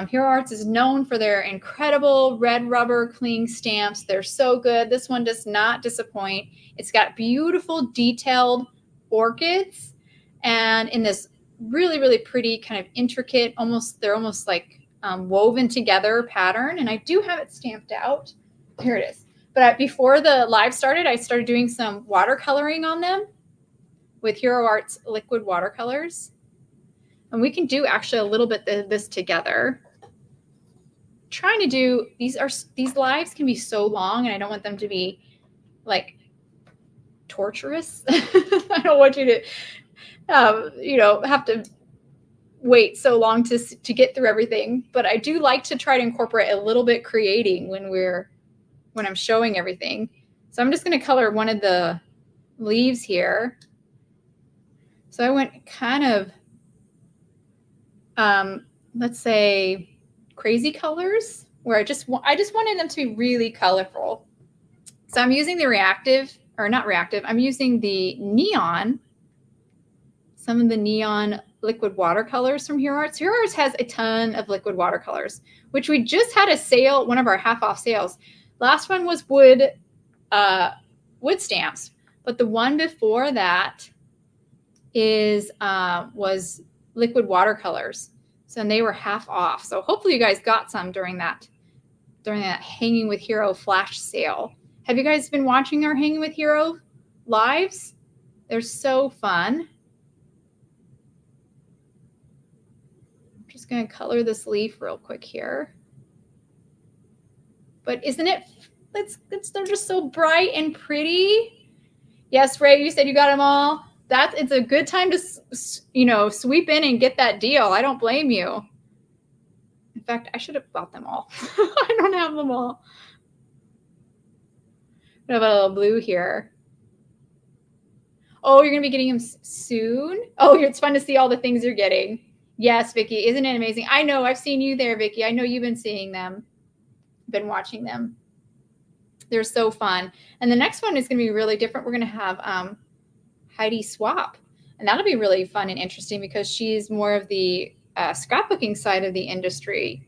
Hero Arts is known for their incredible red rubber cling stamps. They're so good. This one does not disappoint. It's got beautiful detailed orchids and in this really, really pretty kind of intricate, they're almost like woven together pattern. And I do have it stamped out. Here it is. But before the live started, I started doing some watercoloring on them with Hero Arts liquid watercolors. And we can do actually a little bit of this together. Trying to do, these lives can be so long and I don't want them to be like torturous. I don't want you to, have to wait so long to get through everything. But I do like to try to incorporate a little bit creating when I'm showing everything. So I'm just going to color one of the leaves here. So I went kind of, let's say crazy colors where I just wanted them to be really colorful. So I'm using the I'm using the neon, some of the neon liquid watercolors from Hero Arts. Hero Arts has a ton of liquid watercolors, which we just had a sale, one of our half-off sales. Last one was wood stamps, but the one before that was liquid watercolors. So and they were half off. So hopefully you guys got some during that Hanging with Hero flash sale. Have you guys been watching our Hanging with Hero lives? They're so fun. I'm just going to color this leaf real quick here. But isn't it, they're just so bright and pretty. Yes, Ray, you said you got them all. It's a good time to, sweep in and get that deal. I don't blame you. In fact, I should have bought them all. I don't have them all. I have a little blue here. Oh, you're going to be getting them soon? Oh, it's fun to see all the things you're getting. Yes, Vicki. Isn't it amazing? I know. I've seen you there, Vicki. I know you've been seeing them. Been watching them. They're so fun. And the next one is going to be really different. We're going to have Heidi Swap. And that'll be really fun and interesting because she's more of the scrapbooking side of the industry.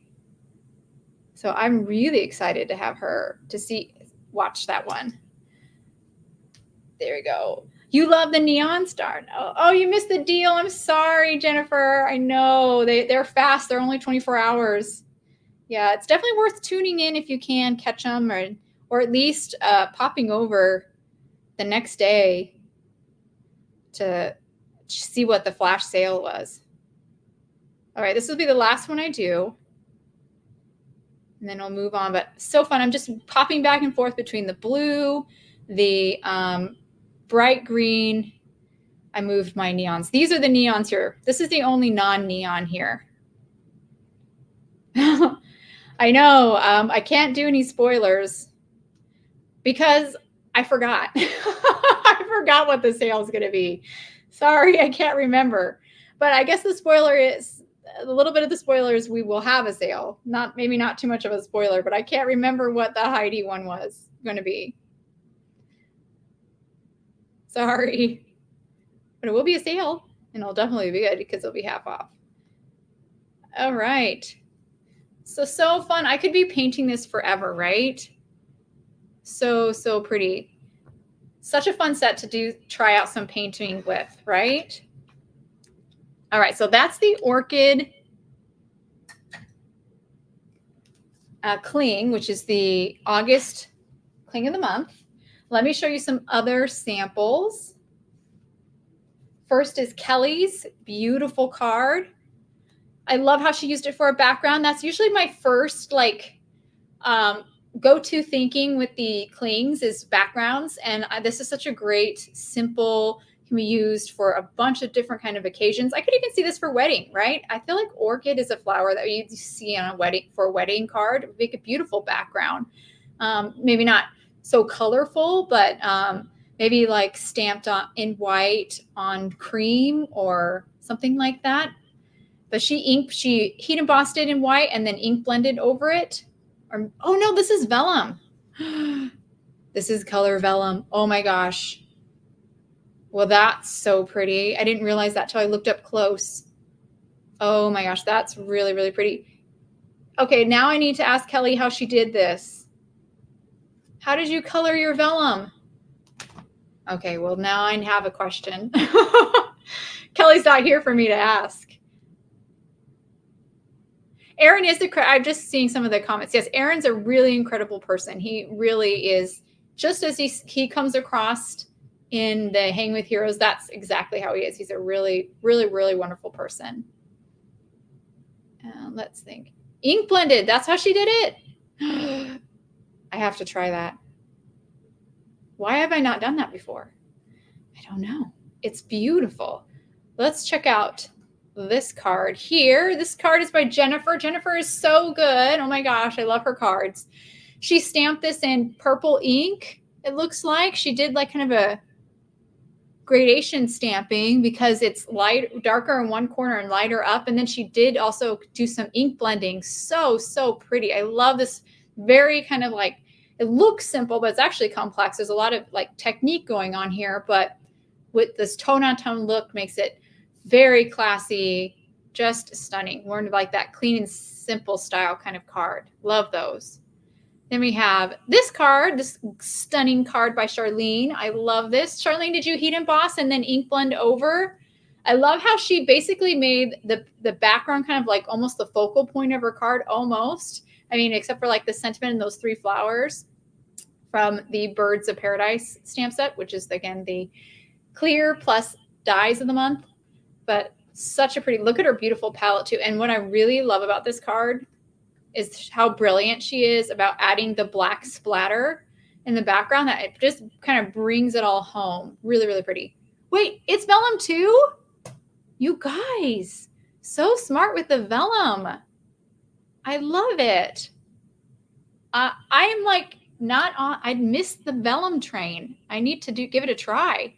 So I'm really excited to have her watch that one. There we go. You love the neon star. Oh, you missed the deal. I'm sorry, Jennifer. I know they're fast. They're only 24 hours. Yeah, it's definitely worth tuning in if you can catch them or at least popping over the next day to see what the flash sale was. All right, this will be the last one I do. And then we'll move on. But so fun. I'm just popping back and forth between the blue, the bright green. I moved my neons. These are the neons here. This is the only non-neon here. I know. I can't do any spoilers because I forgot. I forgot what the sale is going to be. Sorry, I can't remember. But I guess the spoiler is a little bit of the spoilers. We will have a sale. Maybe not too much of a spoiler, but I can't remember what the Heidi one was going to be. Sorry. But it will be a sale, and it'll definitely be good because it'll be half off. All right. So fun. I could be painting this forever, right? So pretty. Such a fun set to try out some painting with, right? All right, so that's the Orchid Cling, which is the August Cling of the month. Let me show you some other samples. First is Kelly's beautiful card. I love how she used it for a background. That's usually my first go-to thinking with the clings is backgrounds. And this is such a great, simple can be used for a bunch of different kind of occasions. I could even see this for wedding, right? I feel like orchid is a flower that you see on a wedding card. It would make a beautiful background. Maybe not so colorful, but maybe like stamped on in white on cream or something like that. But she heat embossed it in white and then ink blended over it. Or, oh no, this is vellum. This is color vellum. Oh my gosh. Well, that's so pretty. I didn't realize that till I looked up close. Oh my gosh, that's really, really pretty. Okay, now I need to ask Kelly how she did this. How did you color your vellum? Okay, well, now I have a question. Kelly's not here for me to ask. Aaron is I'm just seeing some of the comments. Yes, Aaron's a really incredible person. He really is. Just as he comes across in the Hang with Heroes, that's exactly how he is. He's a really, really, really wonderful person. Let's think. Ink blended. That's how she did it. I have to try that. Why have I not done that before? I don't know. It's beautiful. Let's check out this card here. This card is by Jennifer. Jennifer is so good. Oh my gosh, I love her cards. She stamped this in purple ink. It looks like she did like kind of a gradation stamping because it's darker in one corner and lighter up. And then she did also do some ink blending. So pretty. I love this very kind of like, it looks simple, but it's actually complex. There's a lot of like technique going on here, but with this tone on tone look makes it very classy, just stunning. More like that clean and simple style kind of card. Love those. Then we have this card, this stunning card by Charlene. I love this. Charlene, did you heat emboss and then ink blend over? I love how she basically made the background kind of like almost the focal point of her card, almost. I mean, except for like the sentiment and those 3 flowers from the Birds of Paradise stamp set, which is, again, the clear plus dies of the month. But such a pretty, look at her beautiful palette too. And what I really love about this card is how brilliant she is about adding the black splatter in the background, that it just kind of brings it all home. Really, really pretty. Wait, it's vellum too? You guys, so smart with the vellum. I love it. I am like not on, I missed the vellum train. I need to give it a try.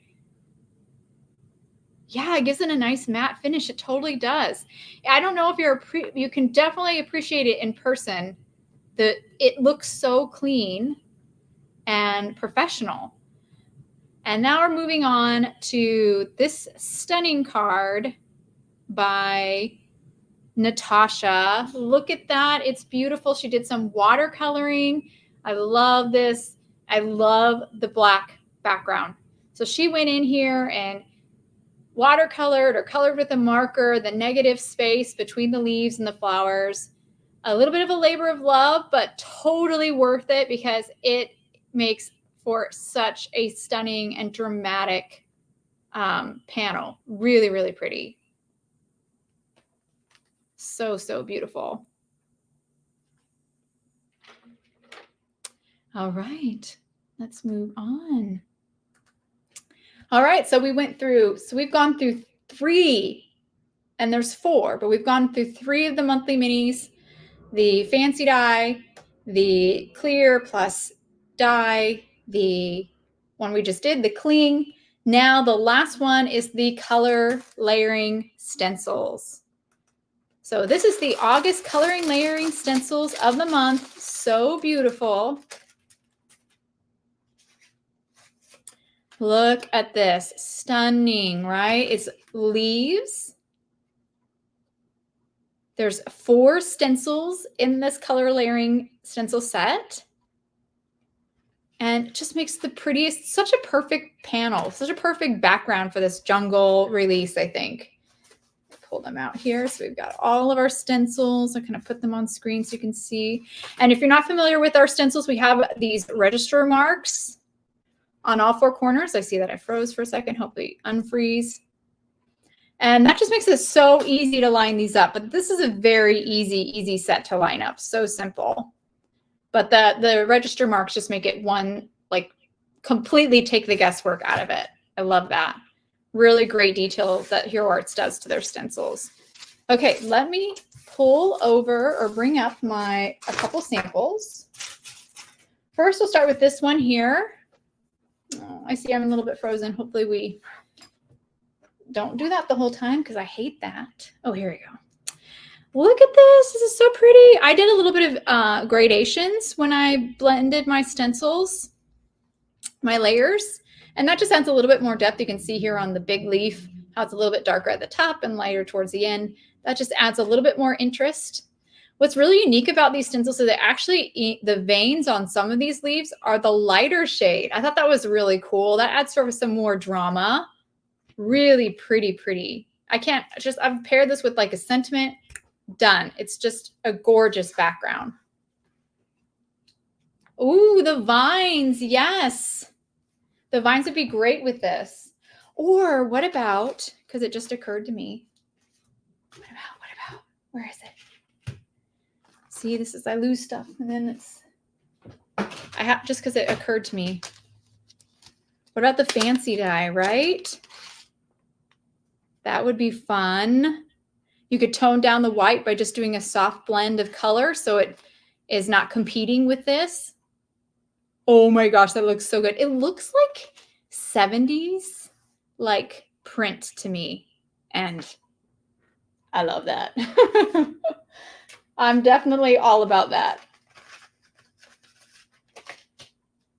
Yeah, it gives it a nice matte finish. It totally does. I don't know if you can definitely appreciate it in person. It looks so clean and professional. And now we're moving on to this stunning card by Natasha. Look at that. It's beautiful. She did some watercoloring. I love this. I love the black background. So she went in here and watercolored or colored with a marker the negative space between the leaves and the flowers. A little bit of a labor of love, but totally worth it because it makes for such a stunning and dramatic panel. Really, really pretty. So beautiful. All right, let's move on. All right, so we've gone through 3, and there's 4, but we've gone through 3 of the monthly minis, the fancy die, the clear plus die, the one we just did, the cling. Now the last one is the color layering stencils. So this is the August coloring layering stencils of the month. So beautiful. Look at this. Stunning, right? It's leaves. There's 4 stencils in this color layering stencil set. And it just makes the prettiest, such a perfect panel, such a perfect background for this jungle release, I think. Pull them out here. So we've got all of our stencils. I kind of put them on screen so you can see. And if you're not familiar with our stencils, we have these register marks on all 4 corners. I see that I froze for a second. Hopefully unfreeze. And that just makes it so easy to line these up. But this is a very easy set to line up. So simple. But the register marks just make it one, like completely take the guesswork out of it. I love that. Really great detail that Hero Arts does to their stencils. Okay, let me pull over or bring up a couple samples. First, we'll start with this one here. Oh, I see I'm a little bit frozen. Hopefully we don't do that the whole time because I hate that. Oh, here we go. Look at this. This is so pretty. I did a little bit of gradations when I blended my stencils, my layers, and that just adds a little bit more depth. You can see here on the big leaf how it's a little bit darker at the top and lighter towards the end. That just adds a little bit more interest. What's really unique about these stencils is that actually the veins on some of these leaves are the lighter shade. I thought that was really cool. That adds sort of some more drama. Really pretty, pretty. I've paired this with like a sentiment. Done. It's just a gorgeous background. Ooh, the vines. Yes. The vines would be great with this. Or what about, because it just occurred to me. What about, where is it? See, I lose stuff and then just because it occurred to me. What about the fancy dye, right? That would be fun. You could tone down the white by just doing a soft blend of color so it is not competing with this. Oh my gosh, that looks so good. It looks like 70s like print to me, and I love that. I'm definitely all about that.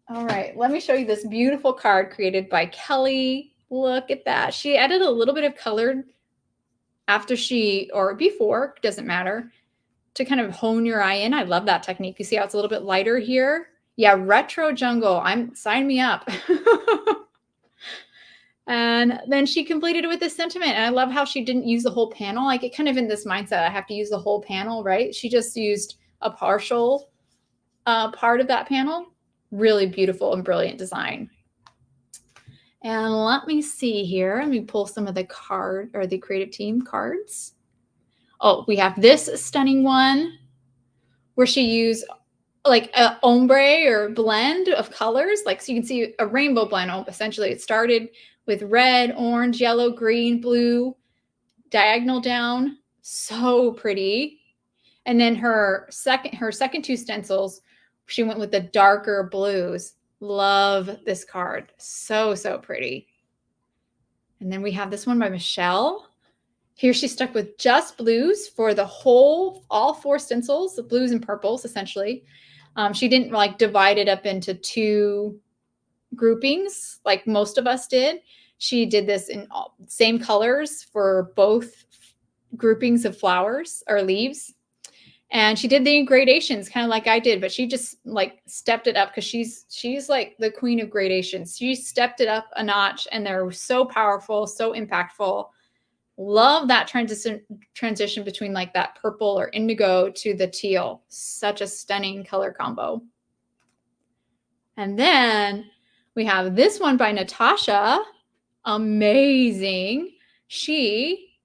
All right, let me show you this beautiful card created by Kelly. Look at that. She added a little bit of color after or before, doesn't matter, to kind of hone your eye in. I love that technique. You see how it's a little bit lighter here? Yeah, retro jungle. Sign me up. And then she completed it with this sentiment. And I love how she didn't use the whole panel. I get kind of in this mindset, I have to use the whole panel, right? She just used a partial part of that panel. Really beautiful and brilliant design. And let me see here. Let me pull some of the the creative team cards. Oh, we have this stunning one where she used like a ombre or blend of colors. Like, so you can see a rainbow blend. Essentially, it started with red, orange, yellow, green, blue, diagonal down. So pretty. And then her second two stencils, she went with the darker blues. Love this card. So, so pretty. And then we have this one by Michelle. Here she stuck with just blues for all four stencils, the blues and purples, essentially. She didn't like divide it up into two groupings like most of us did. She did this in same colors for both groupings of flowers or leaves. And she did the gradations kind of like I did, but she just like stepped it up because she's like the queen of gradations. She stepped it up a notch and they're so powerful, so impactful. Love that transition between like that purple or indigo to the teal. Such a stunning color combo. And then we have this one by Natasha. Amazing. She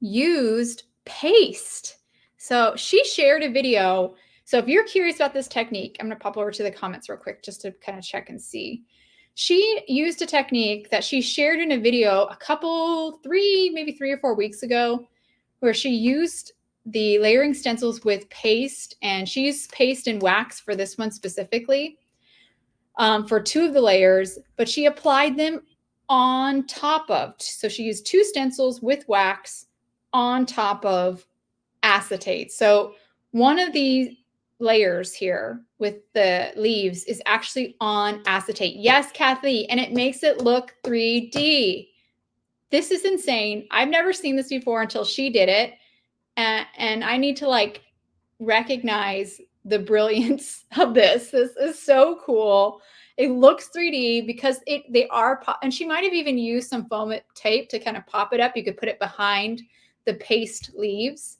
used paste. So she shared a video. So if you're curious about this technique, I'm going to pop over to the comments real quick just to kind of check and see. She used a technique that she shared in a video maybe 3 or 4 weeks ago, where she used the layering stencils with paste, and she used paste and wax for this one specifically for 2 of the layers, but she applied them on top of. So she used 2 stencils with wax on top of acetate. So one of the layers here with the leaves is actually on acetate. Yes, Kathy, and it makes it look 3D. This is insane. I've never seen this before until she did it. And I need to like recognize the brilliance of this. This is so cool. It looks 3D because and she might have even used some foam tape to kind of pop it up. You could put it behind the paste leaves.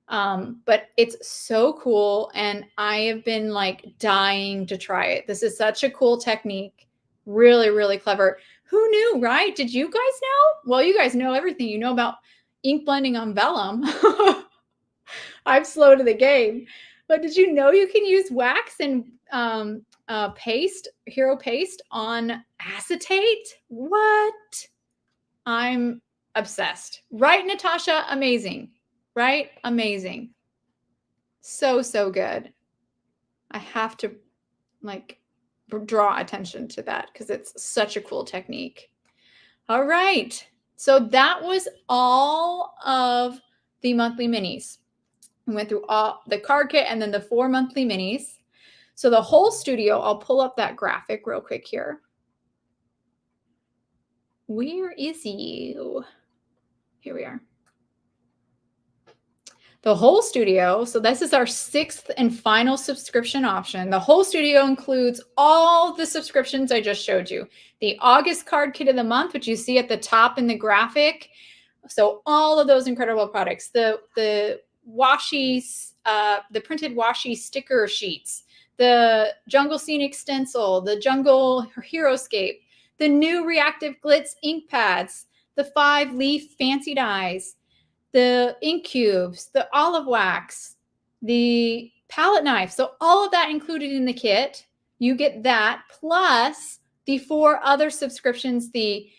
But it's so cool. And I have been like dying to try it. This is such a cool technique. Really, really clever. Who knew, right? Did you guys know? Well, you guys know everything. You know about ink blending on vellum. I'm slow to the game. But did you know you can use wax and paste, hero paste on acetate? What? I'm obsessed. Right, Natasha? Amazing. Right? Amazing. So, so good. I have to like draw attention to that because it's such a cool technique. All right. So that was all of the monthly minis. We went through all the card kit and then the 4 monthly minis. So the whole studio, I'll pull up that graphic real quick here. Where is you? Here we are. The whole studio, so this is our 6th and final subscription option. The whole studio includes all the subscriptions I just showed you. The August card kit of the month, which you see at the top in the graphic. So all of those incredible products. The washi, the printed washi sticker sheets, the Jungle Scenic stencil, the Jungle Heroescape, the new reactive glitz ink pads, the 5 leaf fancy dyes, the ink cubes, the olive wax, the palette knife. So all of that included in the kit. You get that plus the 4 other subscriptions, the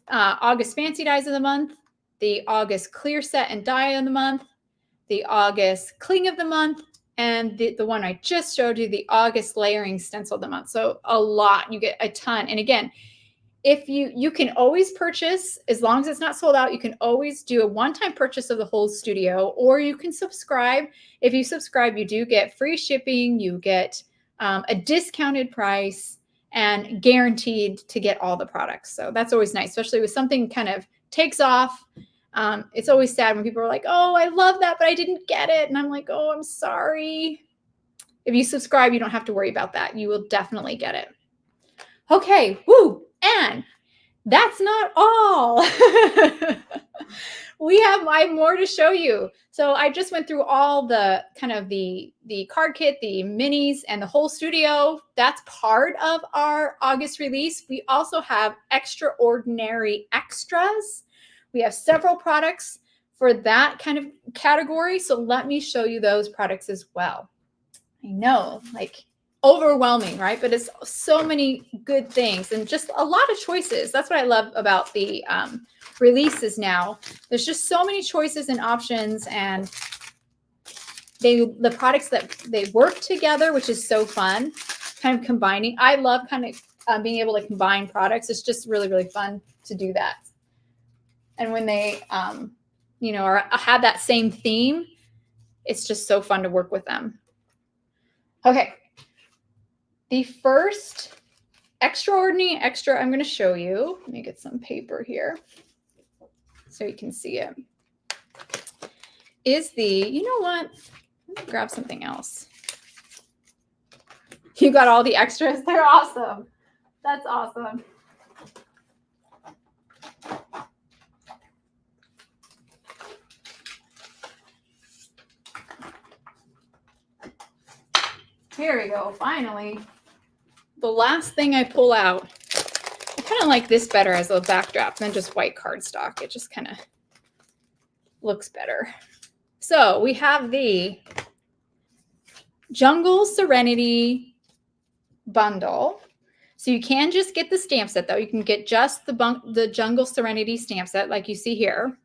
August fancy dyes of the month, the August clear set and die of the month, the August cling of the month, and the one I just showed you, the August layering stencil of the month. So a lot, you get a ton. And again, if you can always purchase, as long as it's not sold out, you can always do a one-time purchase of the whole studio, or you can subscribe. If you subscribe, you do get free shipping, you get a discounted price, and guaranteed to get all the products. So that's always nice, especially with something kind of takes off. It's always sad when people are like, oh, I love that, but I didn't get it. And I'm like, oh, I'm sorry. If you subscribe, you don't have to worry about that. You will definitely get it. Okay, woo. And that's not all. I have more to show you. So I just went through all the kind of the card kit, the minis, and the whole studio. That's part of our August release. We also have extraordinary extras. We have several products for that kind of category. So let me show you those products as well. I know, like, overwhelming, right? But it's so many good things and just a lot of choices. That's what I love about the releases now. There's just so many choices and options, and the products that they work together, which is so fun, kind of combining. I love kind of being able to combine products. It's just really, really fun to do that. And when they, have that same theme, it's just so fun to work with them. Okay. The first extraordinary extra I'm going to show you, let me get some paper here so you can see it, is you know what? Let me grab something else. You got all the extras. They're awesome. That's awesome. Here we go. Finally. The last thing I pull out, I kind of like this better as a backdrop than just white cardstock. It just kind of looks better. So we have the Jungle Serenity bundle. So you can just get the stamp set, though. You can get just the Jungle Serenity stamp set like you see here.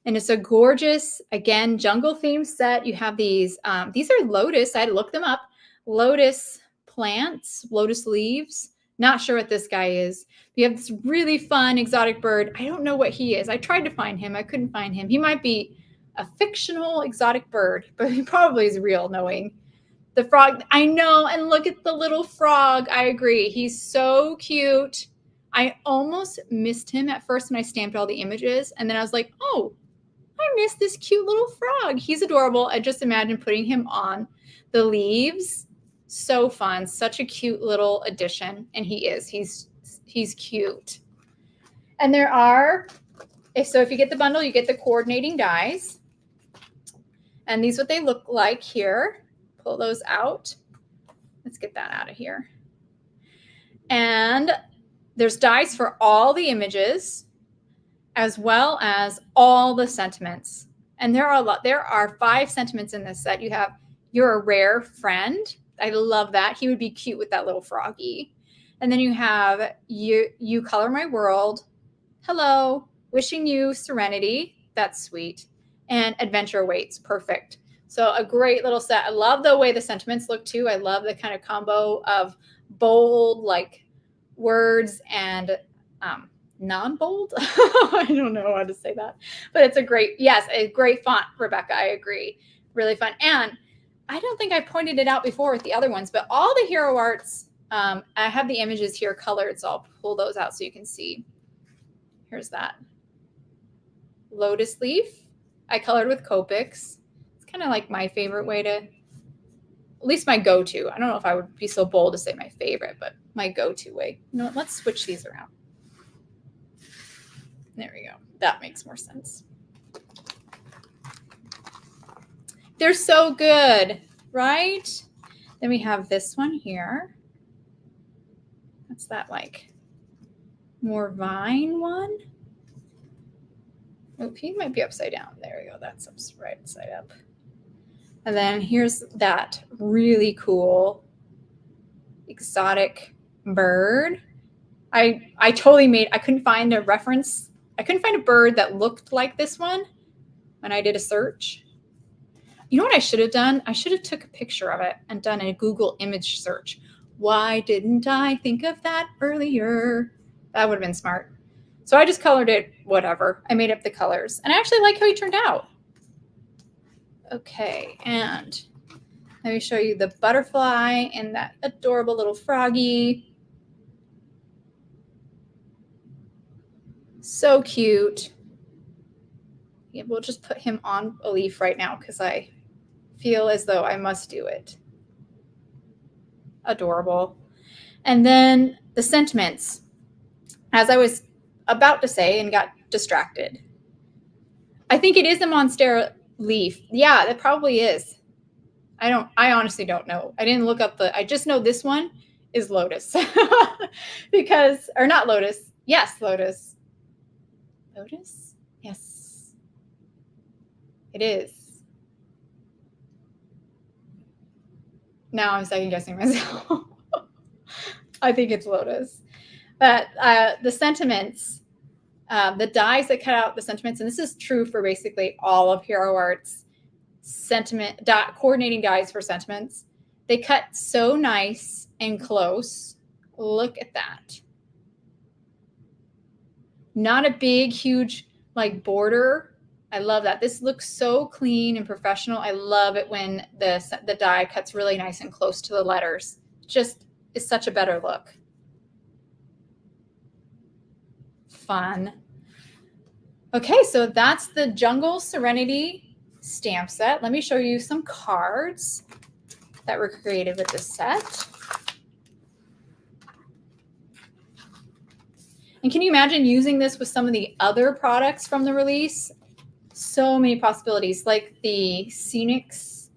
And it's a gorgeous, again, jungle themed set. You have these are lotus. I had to look them up. Lotus plants, lotus leaves. Not sure what this guy is. You have this really fun exotic bird. I don't know what he is. I tried to find him. I couldn't find him. He might be a fictional exotic bird, but he probably is real, knowing. The frog, I know. And look at the little frog. I agree. He's so cute. I almost missed him at first when I stamped all the images. And then I was like, oh, I missed this cute little frog. He's adorable. I just imagine putting him on the leaves. So fun. Such a cute little addition. And he is. He's cute. And there are, so if you get the bundle, you get the coordinating dies. And these are what they look like here. Pull those out. Let's get that out of here. And there's dies for all the images, as well as all the sentiments. And there are a lot. There are 5 sentiments in this set. You have, you're a rare friend. I love that. He would be cute with that little froggy. And then you have You Color My World, Hello, Wishing You Serenity. That's sweet. And Adventure Awaits. Perfect. So a great little set. I love the way the sentiments look too. I love the kind of combo of bold like words and non-bold. I don't know how to say that, but it's a great font, Rebecca. I agree. Really fun. And I don't think I pointed it out before with the other ones, but all the hero arts, I have the images here colored, so I'll pull those out so you can see. Here's that. Lotus leaf. I colored with Copics. It's kind of like my favorite way to, at least my go-to. I don't know if I would be so bold to say my favorite, but my go-to way. You know what? Let's switch these around. There we go. That makes more sense. They're so good, right? Then we have this one here. What's that like? More vine one. Oh, he might be upside down. There we go. That's right side up. And then here's that really cool exotic bird. I totally made, I couldn't find a reference. I couldn't find a bird that looked like this one when I did a search. You know what I should have done? I should have took a picture of it and done a Google image search. Why didn't I think of that earlier? That would have been smart. So I just colored it, whatever. I made up the colors. And I actually like how he turned out. Okay, and let me show you the butterfly and that adorable little froggy. So cute. Yeah, we'll just put him on a leaf right now because I feel as though I must do it. Adorable. And then the sentiments, as I was about to say and got distracted. I think it is a Monstera leaf. Yeah, that probably is. I honestly don't know. I didn't look up I just know this one is Lotus. Because, or not Lotus. Yes, Lotus. Lotus? Yes. It is. Now I'm second guessing myself. I think it's Lotus. But the sentiments, the dies that cut out the sentiments, and this is true for basically all of Hero Art's coordinating dies for sentiments. They cut so nice and close. Look at that. Not a big, huge like border. I love that. This looks so clean and professional. I love it when the die cuts really nice and close to the letters. Just is such a better look. Fun. Okay, so that's the Jungle Serenity stamp set. Let me show you some cards that were created with this set. And can you imagine using this with some of the other products from the release? So many possibilities, like the Scenics,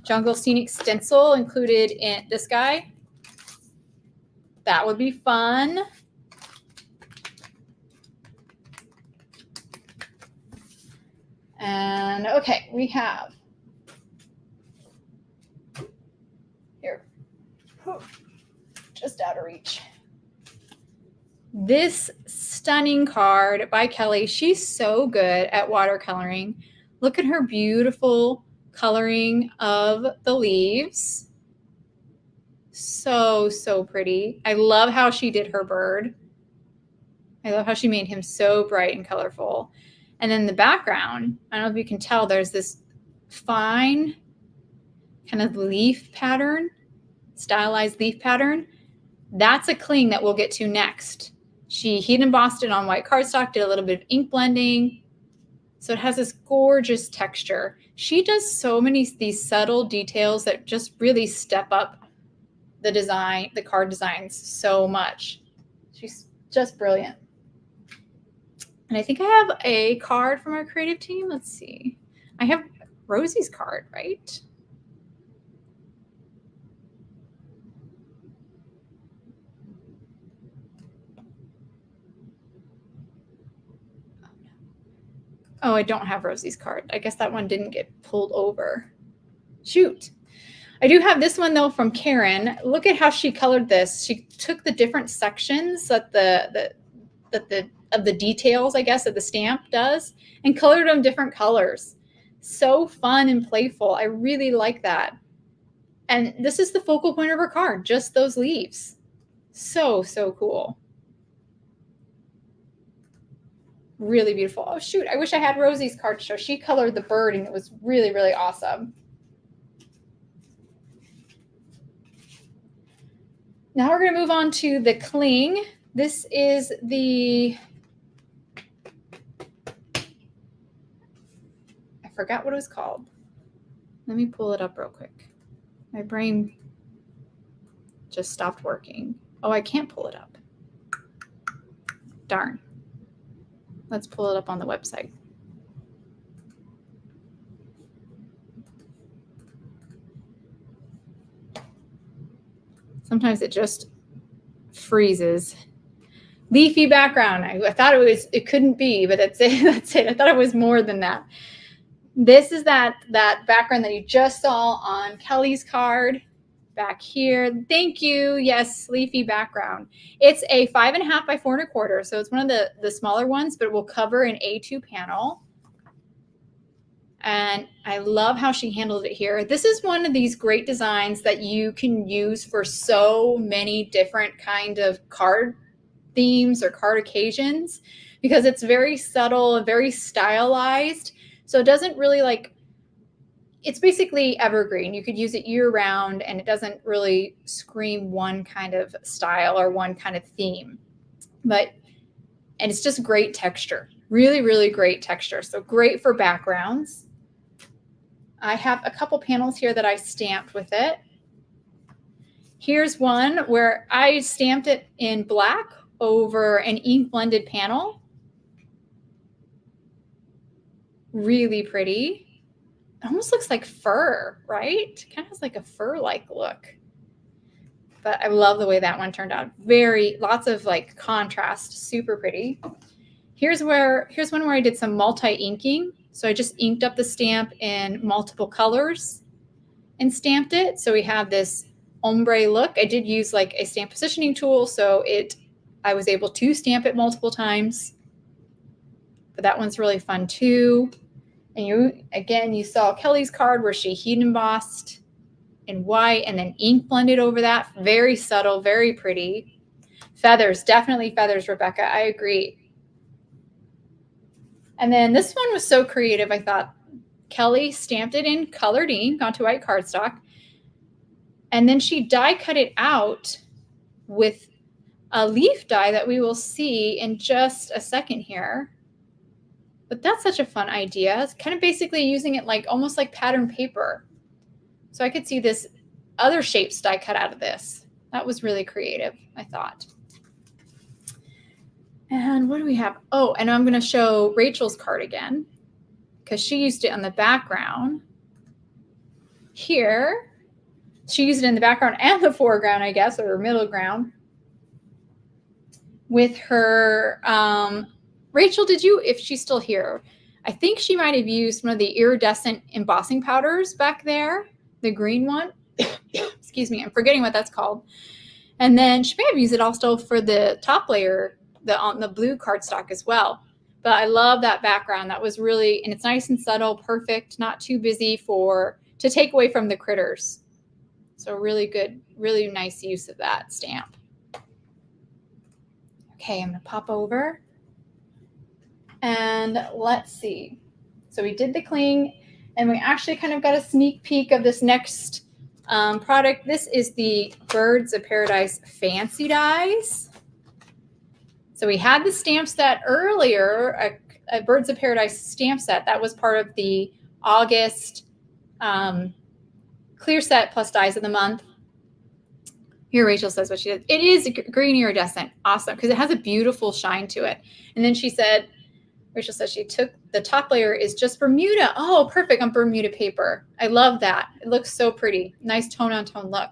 Jungle Scenic Stencil included in this guy. That would be fun. And okay, we have here, just out of reach. This stunning card by Kelly. She's so good at watercoloring. Look at her beautiful coloring of the leaves. So, so pretty. I love how she did her bird. I love how she made him so bright and colorful. And then the background, I don't know if you can tell, there's this fine kind of leaf pattern, stylized leaf pattern. That's a cling that we'll get to next. She heat embossed it on white cardstock, did a little bit of ink blending. So it has this gorgeous texture. She does so many these subtle details that just really step up the design, the card designs so much. She's just brilliant. And I think I have a card from our creative team. Let's see. I have Rosie's card, right? Oh, I don't have Rosie's card. I guess that one didn't get pulled over. Shoot. I do have this one though from Karen. Look at how she colored this. She took the different sections that of the details, I guess, that the stamp does, and colored them different colors. So fun and playful. I really like that. And this is the focal point of her card, just those leaves. So, so cool. Really beautiful. Oh, shoot. I wish I had Rosie's card to show. She colored the bird, and it was really, really awesome. Now we're going to move on to the cling. This is the, I forgot what it was called. Let me pull it up real quick. My brain just stopped working. Oh, I can't pull it up. Darn. Let's pull it up on the website. Sometimes it just freezes. Leafy background. I thought it couldn't be, but that's it. That's it. I thought it was more than that. This is that background that you just saw on Kelly's card back here. Thank you. Yes, leafy background. It's a 5.5 by 4.25. So it's one of the smaller ones, but it will cover an A2 panel. And I love how she handled it here. This is one of these great designs that you can use for so many different kind of card themes or card occasions, because it's very subtle and very stylized. So it doesn't really it's basically evergreen. You could use it year round, and it doesn't really scream one kind of style or one kind of theme. And it's just great texture. Really, really great texture. So great for backgrounds. I have a couple panels here that I stamped with it. Here's one where I stamped it in black over an ink blended panel. Really pretty. It almost looks like fur, right? It kind of has like a fur-like look. But I love the way that one turned out. Lots of contrast, super pretty. Here's one where I did some multi-inking. So I just inked up the stamp in multiple colors and stamped it. So we have this ombre look. I did use a stamp positioning tool, so I was able to stamp it multiple times. But that one's really fun too. And you saw Kelly's card where she heat embossed in white and then ink blended over that. Very subtle, very pretty. Feathers, definitely feathers, Rebecca. I agree. And then this one was so creative, I thought. Kelly stamped it in colored ink onto white cardstock. And then she die cut it out with a leaf die that we will see in just a second here. But that's such a fun idea. It's kind of basically using it almost like pattern paper. So I could see this other shapes die cut out of this. That was really creative, I thought. And what do we have? Oh, and I'm going to show Rachel's card again, because she used it on the background. Here, she used it in the background and the foreground, I guess, or middle ground. With her, Rachel, if she's still here, I think she might have used one of the iridescent embossing powders back there, the green one. Excuse me, I'm forgetting what that's called. And then she may have used it also for the top layer, on the blue cardstock as well. But I love that background. That was really, and it's nice and subtle, perfect, not too busy to take away from the critters. So really good, really nice use of that stamp. Okay, I'm gonna pop over and let's see. So we did the cling, and we actually kind of got a sneak peek of this next product. This is the Birds of Paradise Fancy Dies. So we had the stamp set earlier, a Birds of Paradise stamp set. That was part of the August clear set plus dies of the month. Here Rachel says what she did. It is green iridescent. Awesome, because it has a beautiful shine to it. And then Rachel says she took the top layer is just Bermuda. Oh, perfect, on Bermuda paper. I love that. It looks so pretty. Nice tone-on-tone look.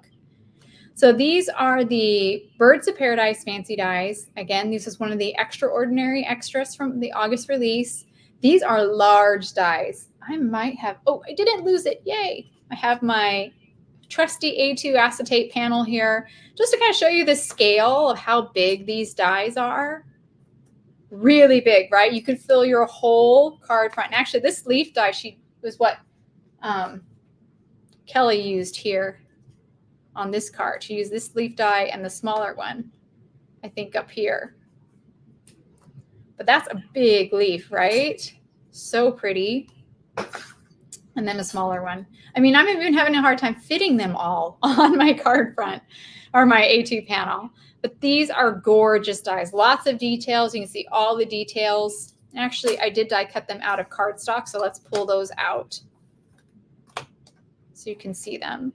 So these are the Birds of Paradise Fancy Dies. Again, this is one of the extraordinary extras from the August release. These are large dies. I might have, oh, I didn't lose it. Yay. I have my trusty A2 acetate panel here, just to kind of show you the scale of how big these dies are. Really big, right? You could fill your whole card front. And actually, this leaf die was what Kelly used here on this card. She used this leaf die and the smaller one, I think, up here. But that's a big leaf, right? So pretty. And then a smaller one. I mean, I'm even having a hard time fitting them all on my card front or my A2 panel. But these are gorgeous dies. Lots of details. You can see all the details. Actually, I did die cut them out of cardstock, so let's pull those out so you can see them.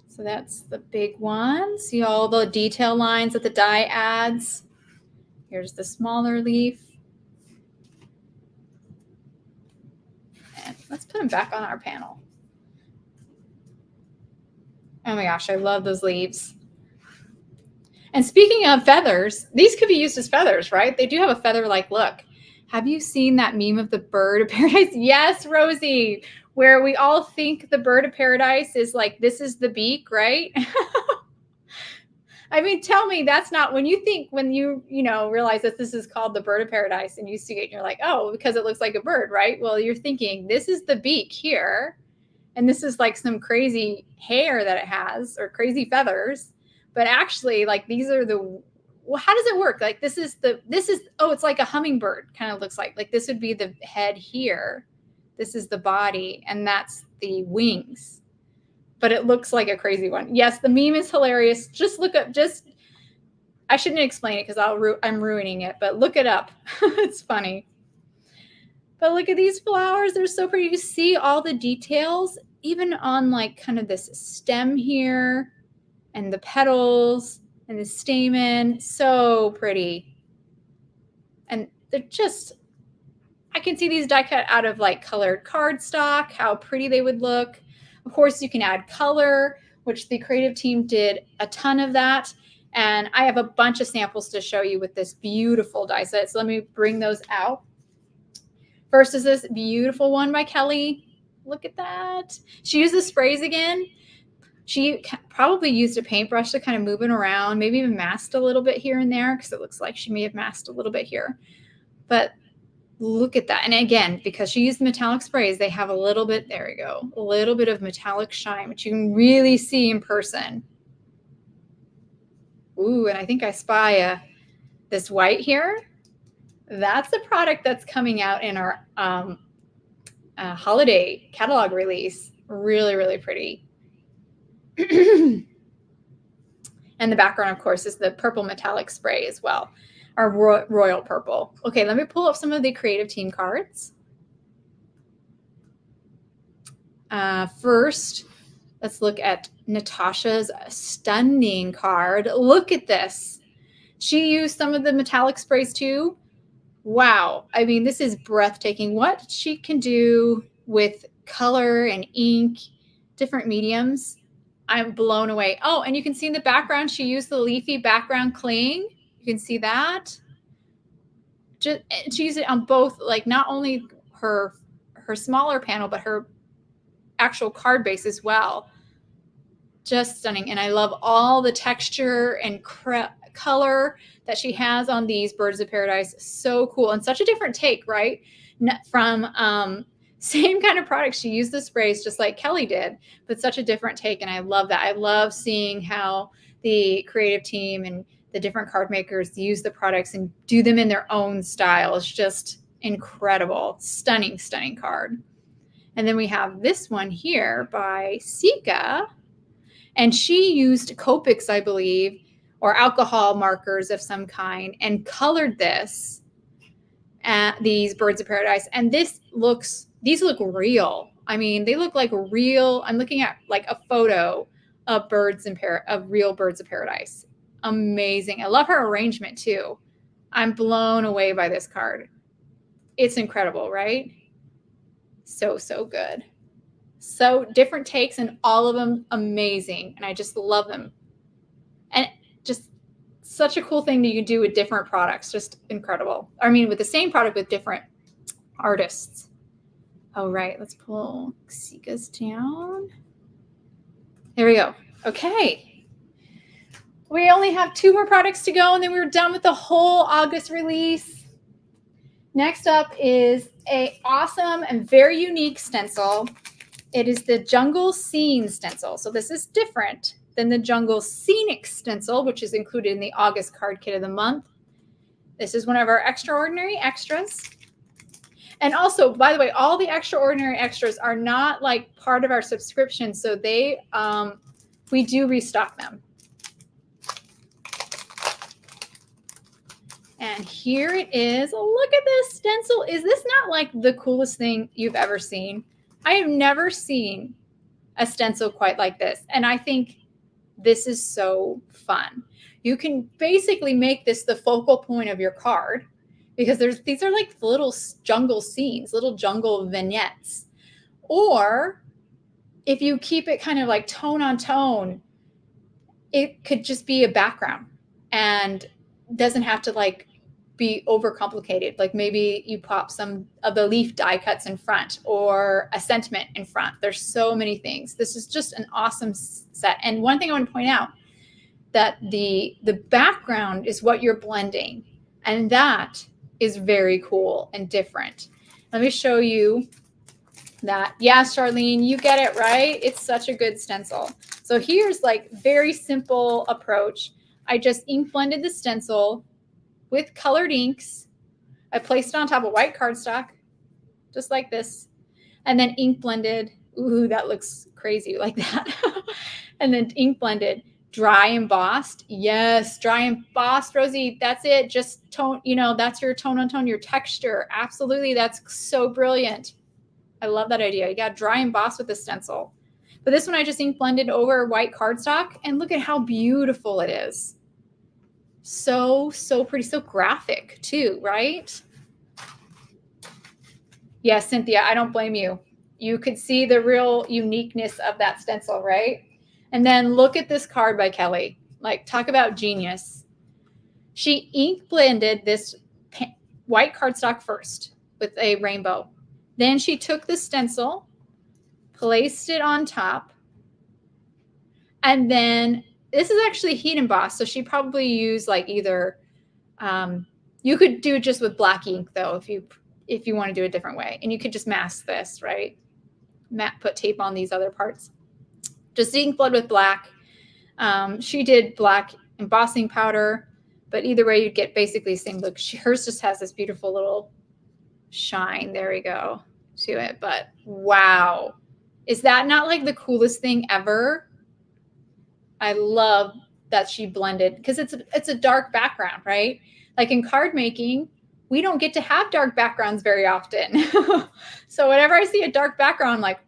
So that's the big one. See all the detail lines that the die adds. Here's the smaller leaf. And let's put them back on our panel. Oh my gosh, I love those leaves. And speaking of feathers, these could be used as feathers, right? They do have a feather-like look. Have you seen that meme of the bird of paradise? Yes, Rosie, where we all think the bird of paradise is like, this is the beak, right? I mean, tell me that's not when you realize that this is called the bird of paradise and you see it and you're like, oh, because it looks like a bird, right? Well, you're thinking this is the beak here. And this is like some crazy hair that it has or crazy feathers. But actually, like these are well, how does it work? Like oh, it's like a hummingbird kind of looks like this would be the head here. This is the body and that's the wings. But it looks like a crazy one. Yes, the meme is hilarious. Just look up, I shouldn't explain it because I'm ruining it, but look it up. It's funny. But look at these flowers. They're so pretty. You see all the details, even on like kind of this stem here and the petals and the stamen. So pretty. And they're just, I can see these die cut out of like colored cardstock, how pretty they would look. Of course, you can add color, which the creative team did a ton of that. And I have a bunch of samples to show you with this beautiful die set. So let me bring those out. First is this beautiful one by Kelly. Look at that. She used the sprays again. She probably used a paintbrush to kind of move it around, maybe even masked a little bit here and there because it looks like she may have masked a little bit here. But look at that. And again, because she used metallic sprays, they have a little bit, there we go, a little bit of metallic shine, which you can really see in person. Ooh, and I think I spy this white here. That's the product that's coming out in our holiday catalog release. Really, really pretty. And the background, of course, is the purple metallic spray as well. Our royal purple. Okay, let me pull up some of the creative team cards. First, let's look at Natasha's stunning card. Look at this. She used some of the metallic sprays too. Wow. I mean, this is breathtaking. What she can do with color and ink, different mediums. I'm blown away. Oh, and you can see in the background, she used the Leafy background cling. You can see that. She used it on both, like not only her smaller panel, but her actual card base as well. Just stunning. And I love all the texture and color that she has on these birds of paradise. So cool. And such a different take, right? From same kind of product. She used the sprays just like Kelly did, but such a different take. And I love that. I love seeing how the creative team and the different card makers use the products and do them in their own style. It's just incredible. Stunning, stunning card. And then we have this one here by Sika. And she used Copics, I believe, or alcohol markers of some kind and colored this at these birds of paradise. And these look real. I mean, they look like real. I'm looking at like a photo of real birds of paradise. Amazing. I love her arrangement too. I'm blown away by this card. It's incredible, right? So, so good. So different takes and all of them amazing. And I just love them. And just such a cool thing that you can do with different products. Just incredible. I mean, with the same product with different artists. Oh, right. Let's pull Xica's down. There we go. Okay. We only have 2 more products to go, and then we're done with the whole August release. Next up is a awesome and very unique stencil. It is the Jungle Scene stencil. So this is different than the Jungle Scenic stencil, which is included in the August card kit of the month. This is one of our extraordinary extras. And also, by the way, all the extraordinary extras are not like part of our subscription. So they, we do restock them. And here it is. Look at this stencil. Is this not like the coolest thing you've ever seen? I have never seen a stencil quite like this. And I think this is so fun. You can basically make this the focal point of your card because these are like little jungle scenes, little jungle vignettes. Or if you keep it kind of like tone on tone, it could just be a background and doesn't have to like be overcomplicated. Like maybe you pop some of the leaf die cuts in front or a sentiment in front. There's so many things. This is just an awesome set. And one thing I want to point out that the background is what you're blending. And that is very cool and different. Let me show you that. Yeah, Charlene, you get it, right? It's such a good stencil. So here's like very simple approach. I just ink blended the stencil with colored inks. I placed it on top of white cardstock, just like this, and then ink blended. Ooh, that looks crazy like that. And then ink blended, dry embossed. Yes, dry embossed, Rosie. That's it. Just tone, you know, that's your tone on tone, your texture. Absolutely. That's so brilliant. I love that idea. You got dry embossed with the stencil. But this one I just ink blended over white cardstock, and look at how beautiful it is. So pretty, so graphic too, right? Yeah, Cynthia, I don't blame you. You could see the real uniqueness of that stencil, right? And then look at this card by Kelly. Like, talk about genius. She ink blended this white cardstock first with a rainbow. Then she took the stencil, placed it on top, and then this is actually heat embossed, so she probably used like either, you could do it just with black ink though, if you want to do it a different way. And you could just mask this, right? Put tape on these other parts. Just ink blend with black. She did black embossing powder, but either way you'd get basically the same look. Hers just has this beautiful little shine, there we go, to it. But wow, is that not like the coolest thing ever? I love that she blended because it's a dark background, right? Like in card making, we don't get to have dark backgrounds very often. So whenever I see a dark background, I'm like,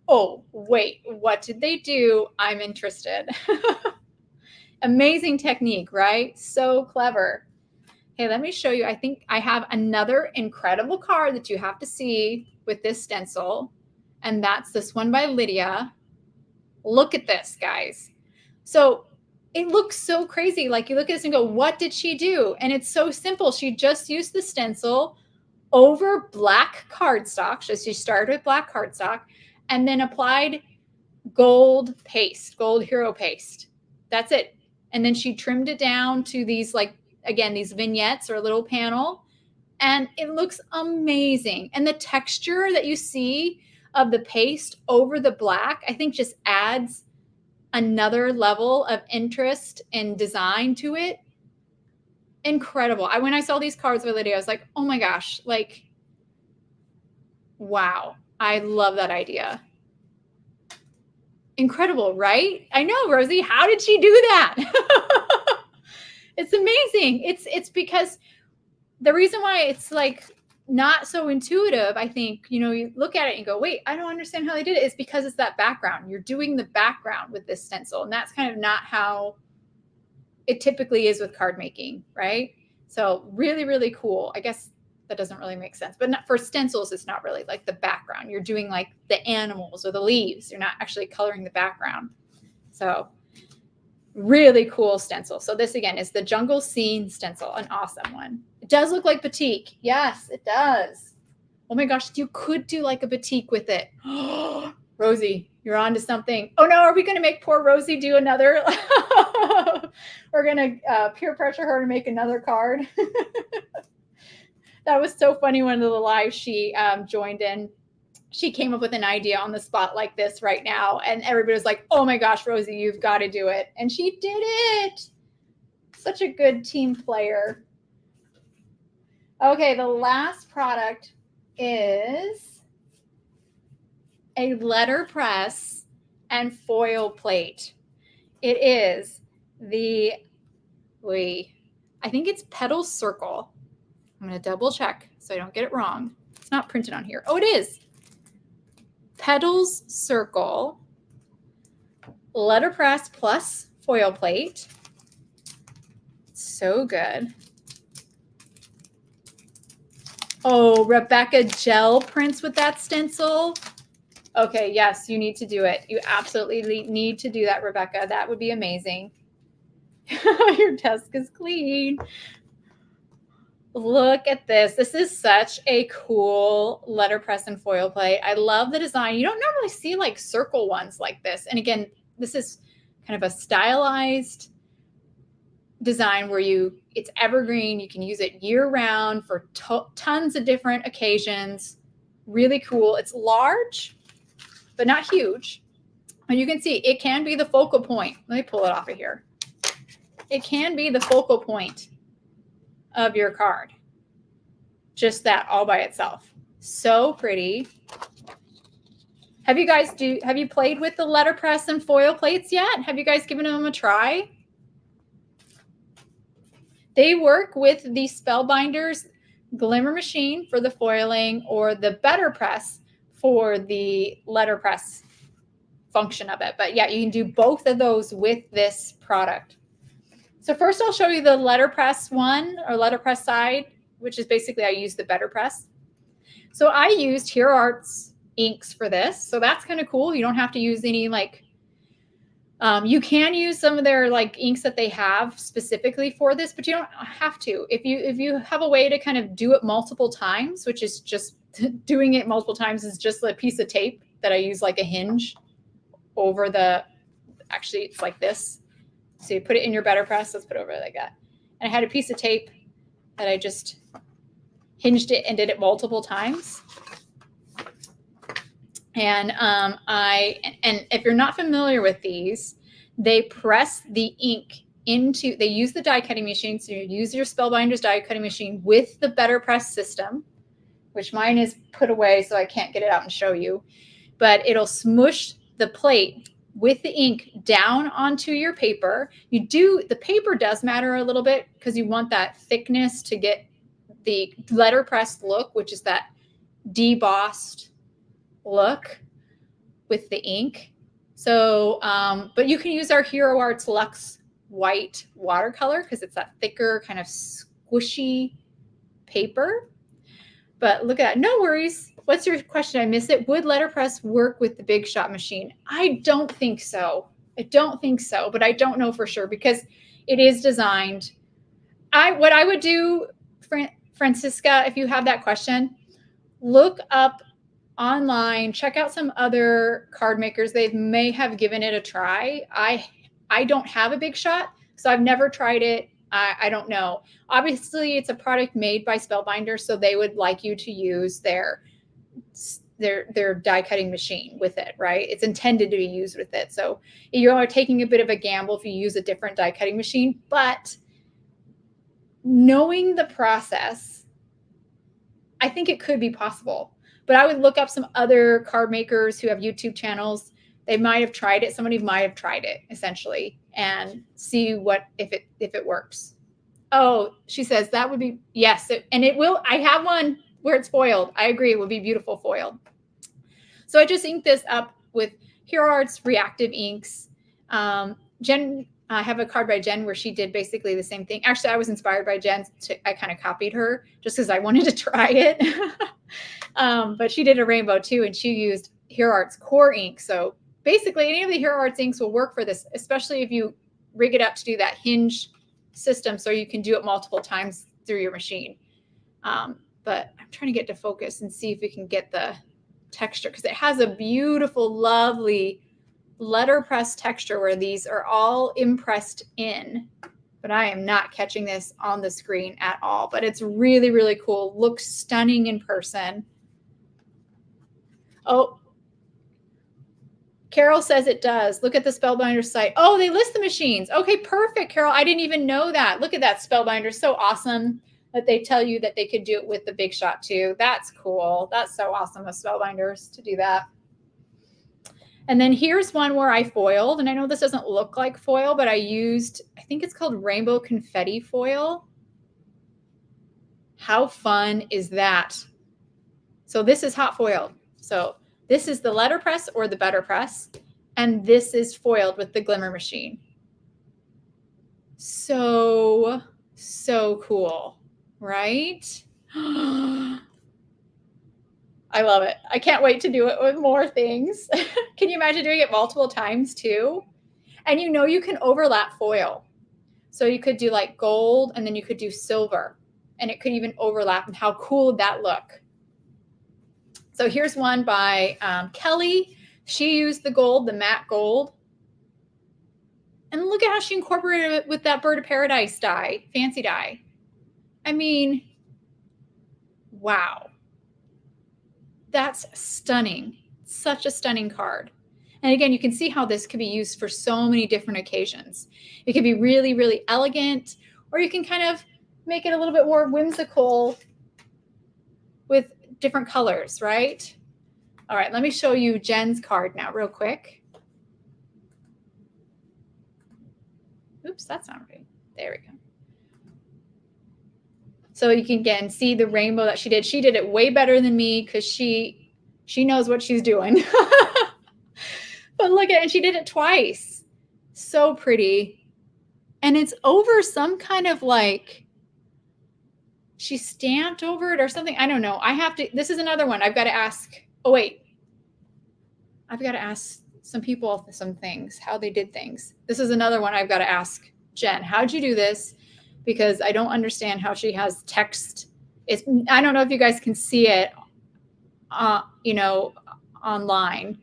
oh, wait, what did they do? I'm interested. Amazing technique, right? So clever. Okay, let me show you. I think I have another incredible card that you have to see with this stencil, and that's this one by Lydia. Look at this, guys. So it looks so crazy. Like you look at this and go, what did she do? And it's so simple. She just used the stencil over black cardstock. So she started with black cardstock and then applied gold paste, gold hero paste. That's it. And then she trimmed it down to these, like, again, these vignettes or a little panel. And it looks amazing. And the texture that you see of the paste over the black, I think just adds another level of interest and design to it. Incredible. When I saw these cards with Lydia, I was like, oh my gosh, like, wow. I love that idea. Incredible, right? I know, Rosie, how did she do that? It's amazing. It's because the reason why it's like not so intuitive, I think, you know, you look at it and go, wait, I don't understand how they did it. It's because it's that background. You're doing the background with this stencil. And that's kind of not how it typically is with card making, right? So really, really cool. I guess that doesn't really make sense. But not, for stencils, it's not really like the background. You're doing like the animals or the leaves. You're not actually coloring the background. So Really cool stencil. So this again is the Jungle Scene stencil, an awesome one. It does look like batik. Yes, it does. Oh my gosh, you could do like a batik with it. Rosie, you're on to something. Oh no, are we going to make poor Rosie do another? We're going to peer pressure her to make another card. That was so funny. One of the lives she joined in, she came up with an idea on the spot like this right now. And everybody was like, oh my gosh, Rosie, you've got to do it. And she did it. Such a good team player. Okay, the last product is a letterpress and foil plate. It is the, I think it's Petals Circle. I'm going to double check so I don't get it wrong. It's not printed on here. Oh, it is. Petals Circle letterpress plus foil plate. So good. Oh, Rebecca gel prints with that stencil. Okay, yes, you need to do it. You absolutely need to do that, Rebecca. That would be amazing. Your desk is clean. Look at this. This is such a cool letterpress and foil plate. I love the design. You don't normally see like circle ones like this. And again, this is kind of a stylized design where it's evergreen. You can use it year round for tons of different occasions. Really cool. It's large, but not huge. And you can see it can be the focal point. Let me pull it off of here. It can be the focal point of your card. Just that all by itself. So pretty. Have you played with the letterpress and foil plates yet? Have you guys given them a try? They work with the Spellbinders Glimmer Machine for the foiling or the Better Press for the letterpress function of it. But yeah, you can do both of those with this product. So first I'll show you the letterpress one or letterpress side, which is basically I use the Better Press. So I used Hero Arts inks for this. So that's kind of cool. You don't have to use any like, you can use some of their like inks that they have specifically for this, but you don't have to. If you have a way to kind of do it multiple times, which is just doing it multiple times is just a piece of tape that I use like a hinge over actually it's like this. So you put it in your Better Press. Let's put it over like that. And I had a piece of tape that I just hinged it and did it multiple times. And and if you're not familiar with these, they press the ink into, they use the die cutting machine. So you use your Spellbinders die cutting machine with the Better Press system, which mine is put away so I can't get it out and show you. But it'll smush the plate with the ink down onto your paper. The paper does matter a little bit because you want that thickness to get the letterpress look, which is that debossed look with the ink. So, but you can use our Hero Arts Luxe white watercolor because it's that thicker kind of squishy paper. But look at that. No worries. What's your question? I missed it. Would letterpress work with the Big Shot machine? I don't think so. I don't think so, but I don't know for sure because it is designed. What I would do, Francisca, if you have that question, look up online, check out some other card makers. They may have given it a try. I don't have a Big Shot, so I've never tried it. I don't know. Obviously, it's a product made by Spellbinders, so they would like you to use their die cutting machine with it, right? It's intended to be used with it. So you are taking a bit of a gamble if you use a different die cutting machine, but knowing the process, I think it could be possible. But I would look up some other card makers who have YouTube channels. They might have tried it. Somebody might have tried it essentially and see if it works. Oh, she says that would be, yes. It will. I have one where it's foiled. I agree. It would be beautiful foiled. So I just inked this up with Hero Arts reactive inks. Jen, I have a card by Jen where she did basically the same thing. Actually, I was inspired by Jen. I kind of copied her just because I wanted to try it. But she did a rainbow too, and she used Hero Arts core ink. So basically any of the Hero Arts inks will work for this, especially if you rig it up to do that hinge system so you can do it multiple times through your machine. But I'm trying to get to focus and see if we can get the texture, because it has a beautiful, lovely letterpress texture where these are all impressed in. But I am not catching this on the screen at all. But it's really, really cool. Looks stunning in person. Oh, Carol says it does. Look at the Spellbinder site. Oh, they list the machines. Okay, perfect, Carol. I didn't even know that. Look at that, Spellbinder. So awesome that they tell you that they could do it with the Big Shot too. That's cool. That's so awesome of Spellbinders to do that. And then here's one where I foiled, and I know this doesn't look like foil, but I used, I think it's called Rainbow Confetti Foil. How fun is that? So this is hot foiled. So this is the letterpress or the better press, and this is foiled with the glimmer machine. So, so cool, right? I love it. I can't wait to do it with more things. Can you imagine doing it multiple times too? And you know you can overlap foil. So you could do like gold and then you could do silver, and it could even overlap. And how cool would that look? So here's one by Kelly. She used the gold, the matte gold. And look at how she incorporated it with that Bird of Paradise die, fancy die. I mean, wow. That's stunning. Such a stunning card. And again, you can see how this could be used for so many different occasions. It could be really, really elegant, or you can kind of make it a little bit more whimsical with different colors, right? All right, let me show you Jen's card now real quick. Oops, that's not right. There we go. So you can, again, see the rainbow that she did. She did it way better than me because she knows what she's doing. But look at it, and she did it twice. So pretty. And it's over some kind of like, she stamped over it or something. I don't know. I have to, this is another one. I've got to ask, oh wait. I've got to ask some people some things, how they did things. This is another one I've got to ask Jen. How'd you do this? Because I don't understand how she has text. I don't know if you guys can see it, you know, online,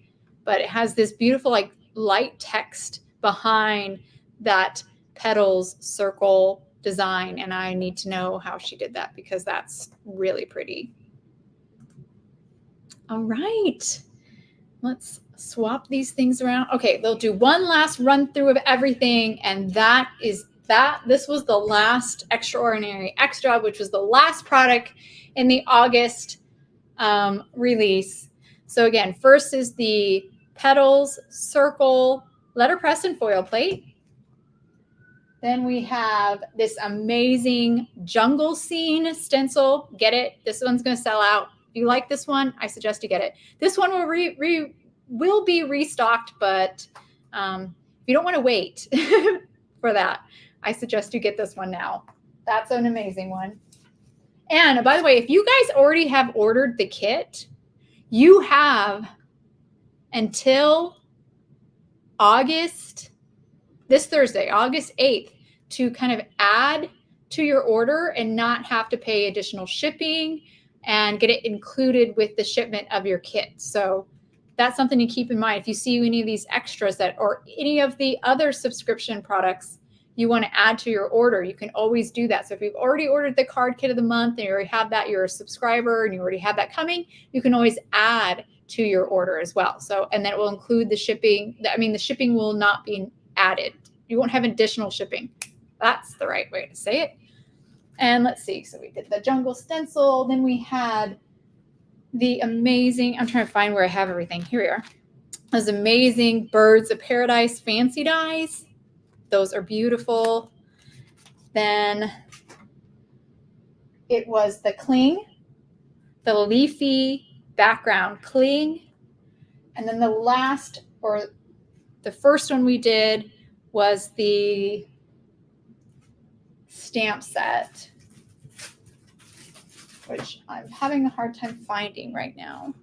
but it has this beautiful like light text behind that petals circle design. And I need to know how she did that because that's really pretty. All right, let's swap these things around. Okay, they'll do one last run through of everything. And that is that. This was the last Extraordinary Extra, which was the last product in the August release. So again, first is the Petals Circle Letterpress and Foil Plate. Then we have this amazing Jungle Scene stencil. Get it? This one's going to sell out. If you like this one, I suggest you get it. This one will be restocked, but if you don't want to wait for that, I suggest you get this one now. That's an amazing one. And by the way, if you guys already have ordered the kit, you have until August, this Thursday, August 8th, to kind of add to your order and not have to pay additional shipping and get it included with the shipment of your kit. So that's something to keep in mind. If you see any of these extras that, or any of the other subscription products you want to add to your order, you can always do that. So if you've already ordered the card kit of the month and you already have that, you're a subscriber and you already have that coming, you can always add to your order as well. So, and then it will include the shipping. I mean, the shipping will not be added. You won't have additional shipping. That's the right way to say it. And let's see. So we did the Jungle Stencil. Then we had the amazing, I'm trying to find where I have everything. Here we are. Those amazing Birds of Paradise fancy dies. Those are beautiful. Then it was the Cling, the Leafy background Cling. And then the last, or the first one we did was the stamp set, which I'm having a hard time finding right now.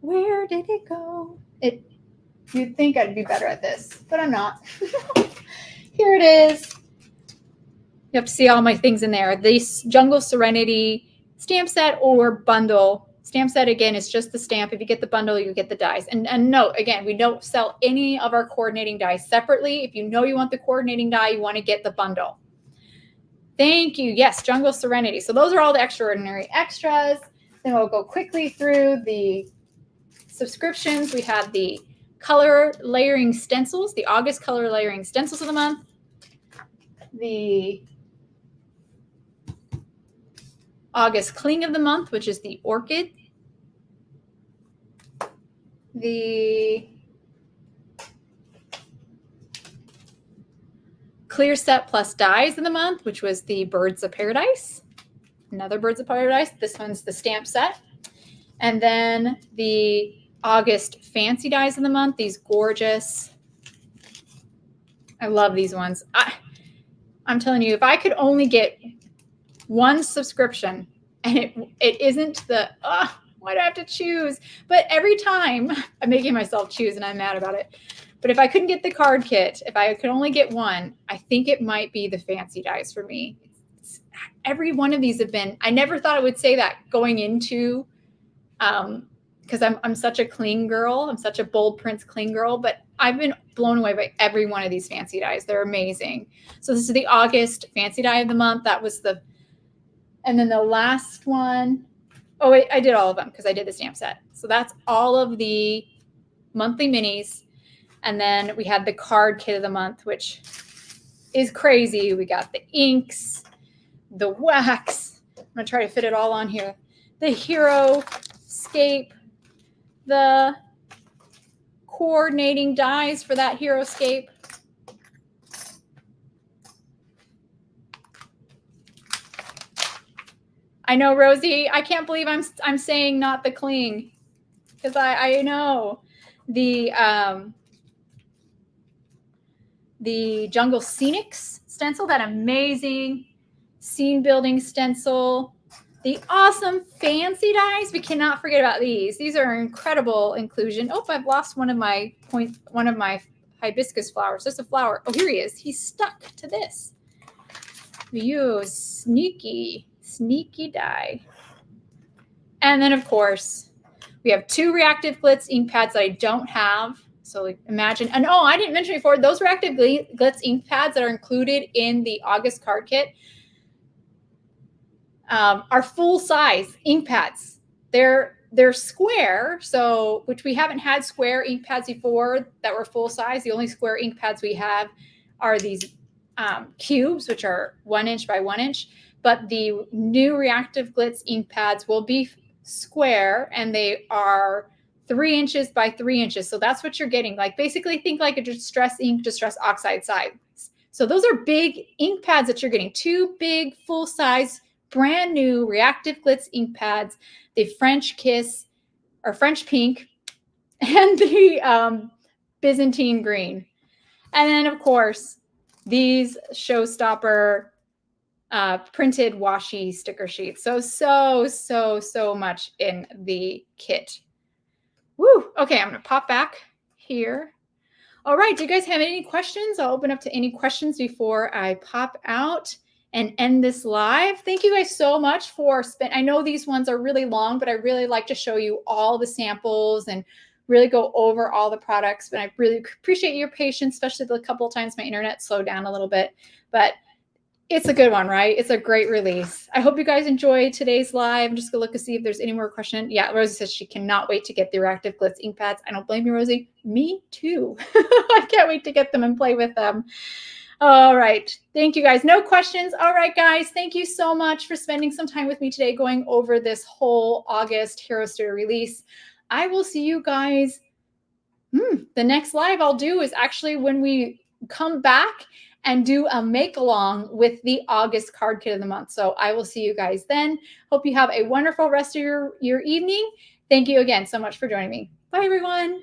Where did it go? You'd think I'd be better at this, but I'm not. here it is. You have to see all my things in there. This Jungle Serenity stamp set or bundle. Stamp set, again, is just the stamp. If you get the bundle, you get the dies. And note, again, we don't sell any of our coordinating dies separately. If you know you want the coordinating die, you want to get the bundle. Thank you. Yes, Jungle Serenity. So those are all the extraordinary extras. Then we'll go quickly through the subscriptions. We have the color layering stencils, the August color layering stencils of the month. The August Cling of the month, which is the Orchid. The Clear Set Plus Dies of the month, which was the Birds of Paradise. Another Birds of Paradise. This one's the stamp set. And then the August Fancy Dies of the month. These gorgeous. I love these ones. I'm telling you, if I could only get one subscription and it isn't the, why do I have to choose? But every time I'm making myself choose and I'm mad about it. But if I couldn't get the card kit, if I could only get one, I think it might be the fancy dies for me. Every one of these have been, I never thought I would say that going into, because I'm such a cling girl. I'm such a bold prints cling girl, but I've been blown away by every one of these fancy dies. They're amazing. So this is the August fancy die of the month. That was the, and then the last one, oh wait, I did all of them because I did the stamp set. So that's all of the monthly minis. And then we had the card kit of the month, which is crazy. We got the inks, the wax. I'm going to try to fit it all on here. The Hero Scape, the coordinating dies for that Hero Scape. I know, Rosie, I can't believe I'm saying not the cling, because I know the Jungle Scenics stencil, that amazing scene building stencil, the awesome fancy dies. We cannot forget about these. These are incredible inclusion. Oh, I've lost one of my hibiscus flowers. There's a flower. Oh, here he is. He's stuck to this. You sneaky die. And then, of course, we have 2 reactive glitz ink pads that I don't have. So like, imagine, and oh, I didn't mention before, those reactive glitz ink pads that are included in the August card kit are full size ink pads. They're square, so which we haven't had square ink pads before that were full size. The only square ink pads we have are these cubes, which are 1 inch by 1 inch. But the new reactive glitz ink pads will be square, and they are 3 inches by 3 inches. So that's what you're getting. Like basically think like a distress ink, distress oxide size. So those are big ink pads that you're getting. 2 big full size, brand new reactive glitz ink pads, the French Kiss or French Pink and the Byzantine Green. And then of course, these showstopper printed washi sticker sheets. So much in the kit. Woo. Okay, I'm going to pop back here. All right, do you guys have any questions? I'll open up to any questions before I pop out and end this live. Thank you guys so much for I know these ones are really long, but I really like to show you all the samples and really go over all the products. But I really appreciate your patience, especially the couple of times my internet slowed down a little bit. But it's a good one, right? It's a great release. I hope you guys enjoyed today's live. I'm just gonna look to see if there's any more questions. Yeah, Rosie says she cannot wait to get the reactive glitz ink pads. I don't blame you, Rosie. Me too. I can't wait to get them and play with them. All right. Thank you guys. No questions. All right, guys. Thank you so much for spending some time with me today going over this whole August Hero Studio release. I will see you guys. The next live I'll do is actually when we come back and do a make along with the August card kit of the month. So I will see you guys then. Hope you have a wonderful rest of your evening. Thank you again so much for joining me. Bye, everyone.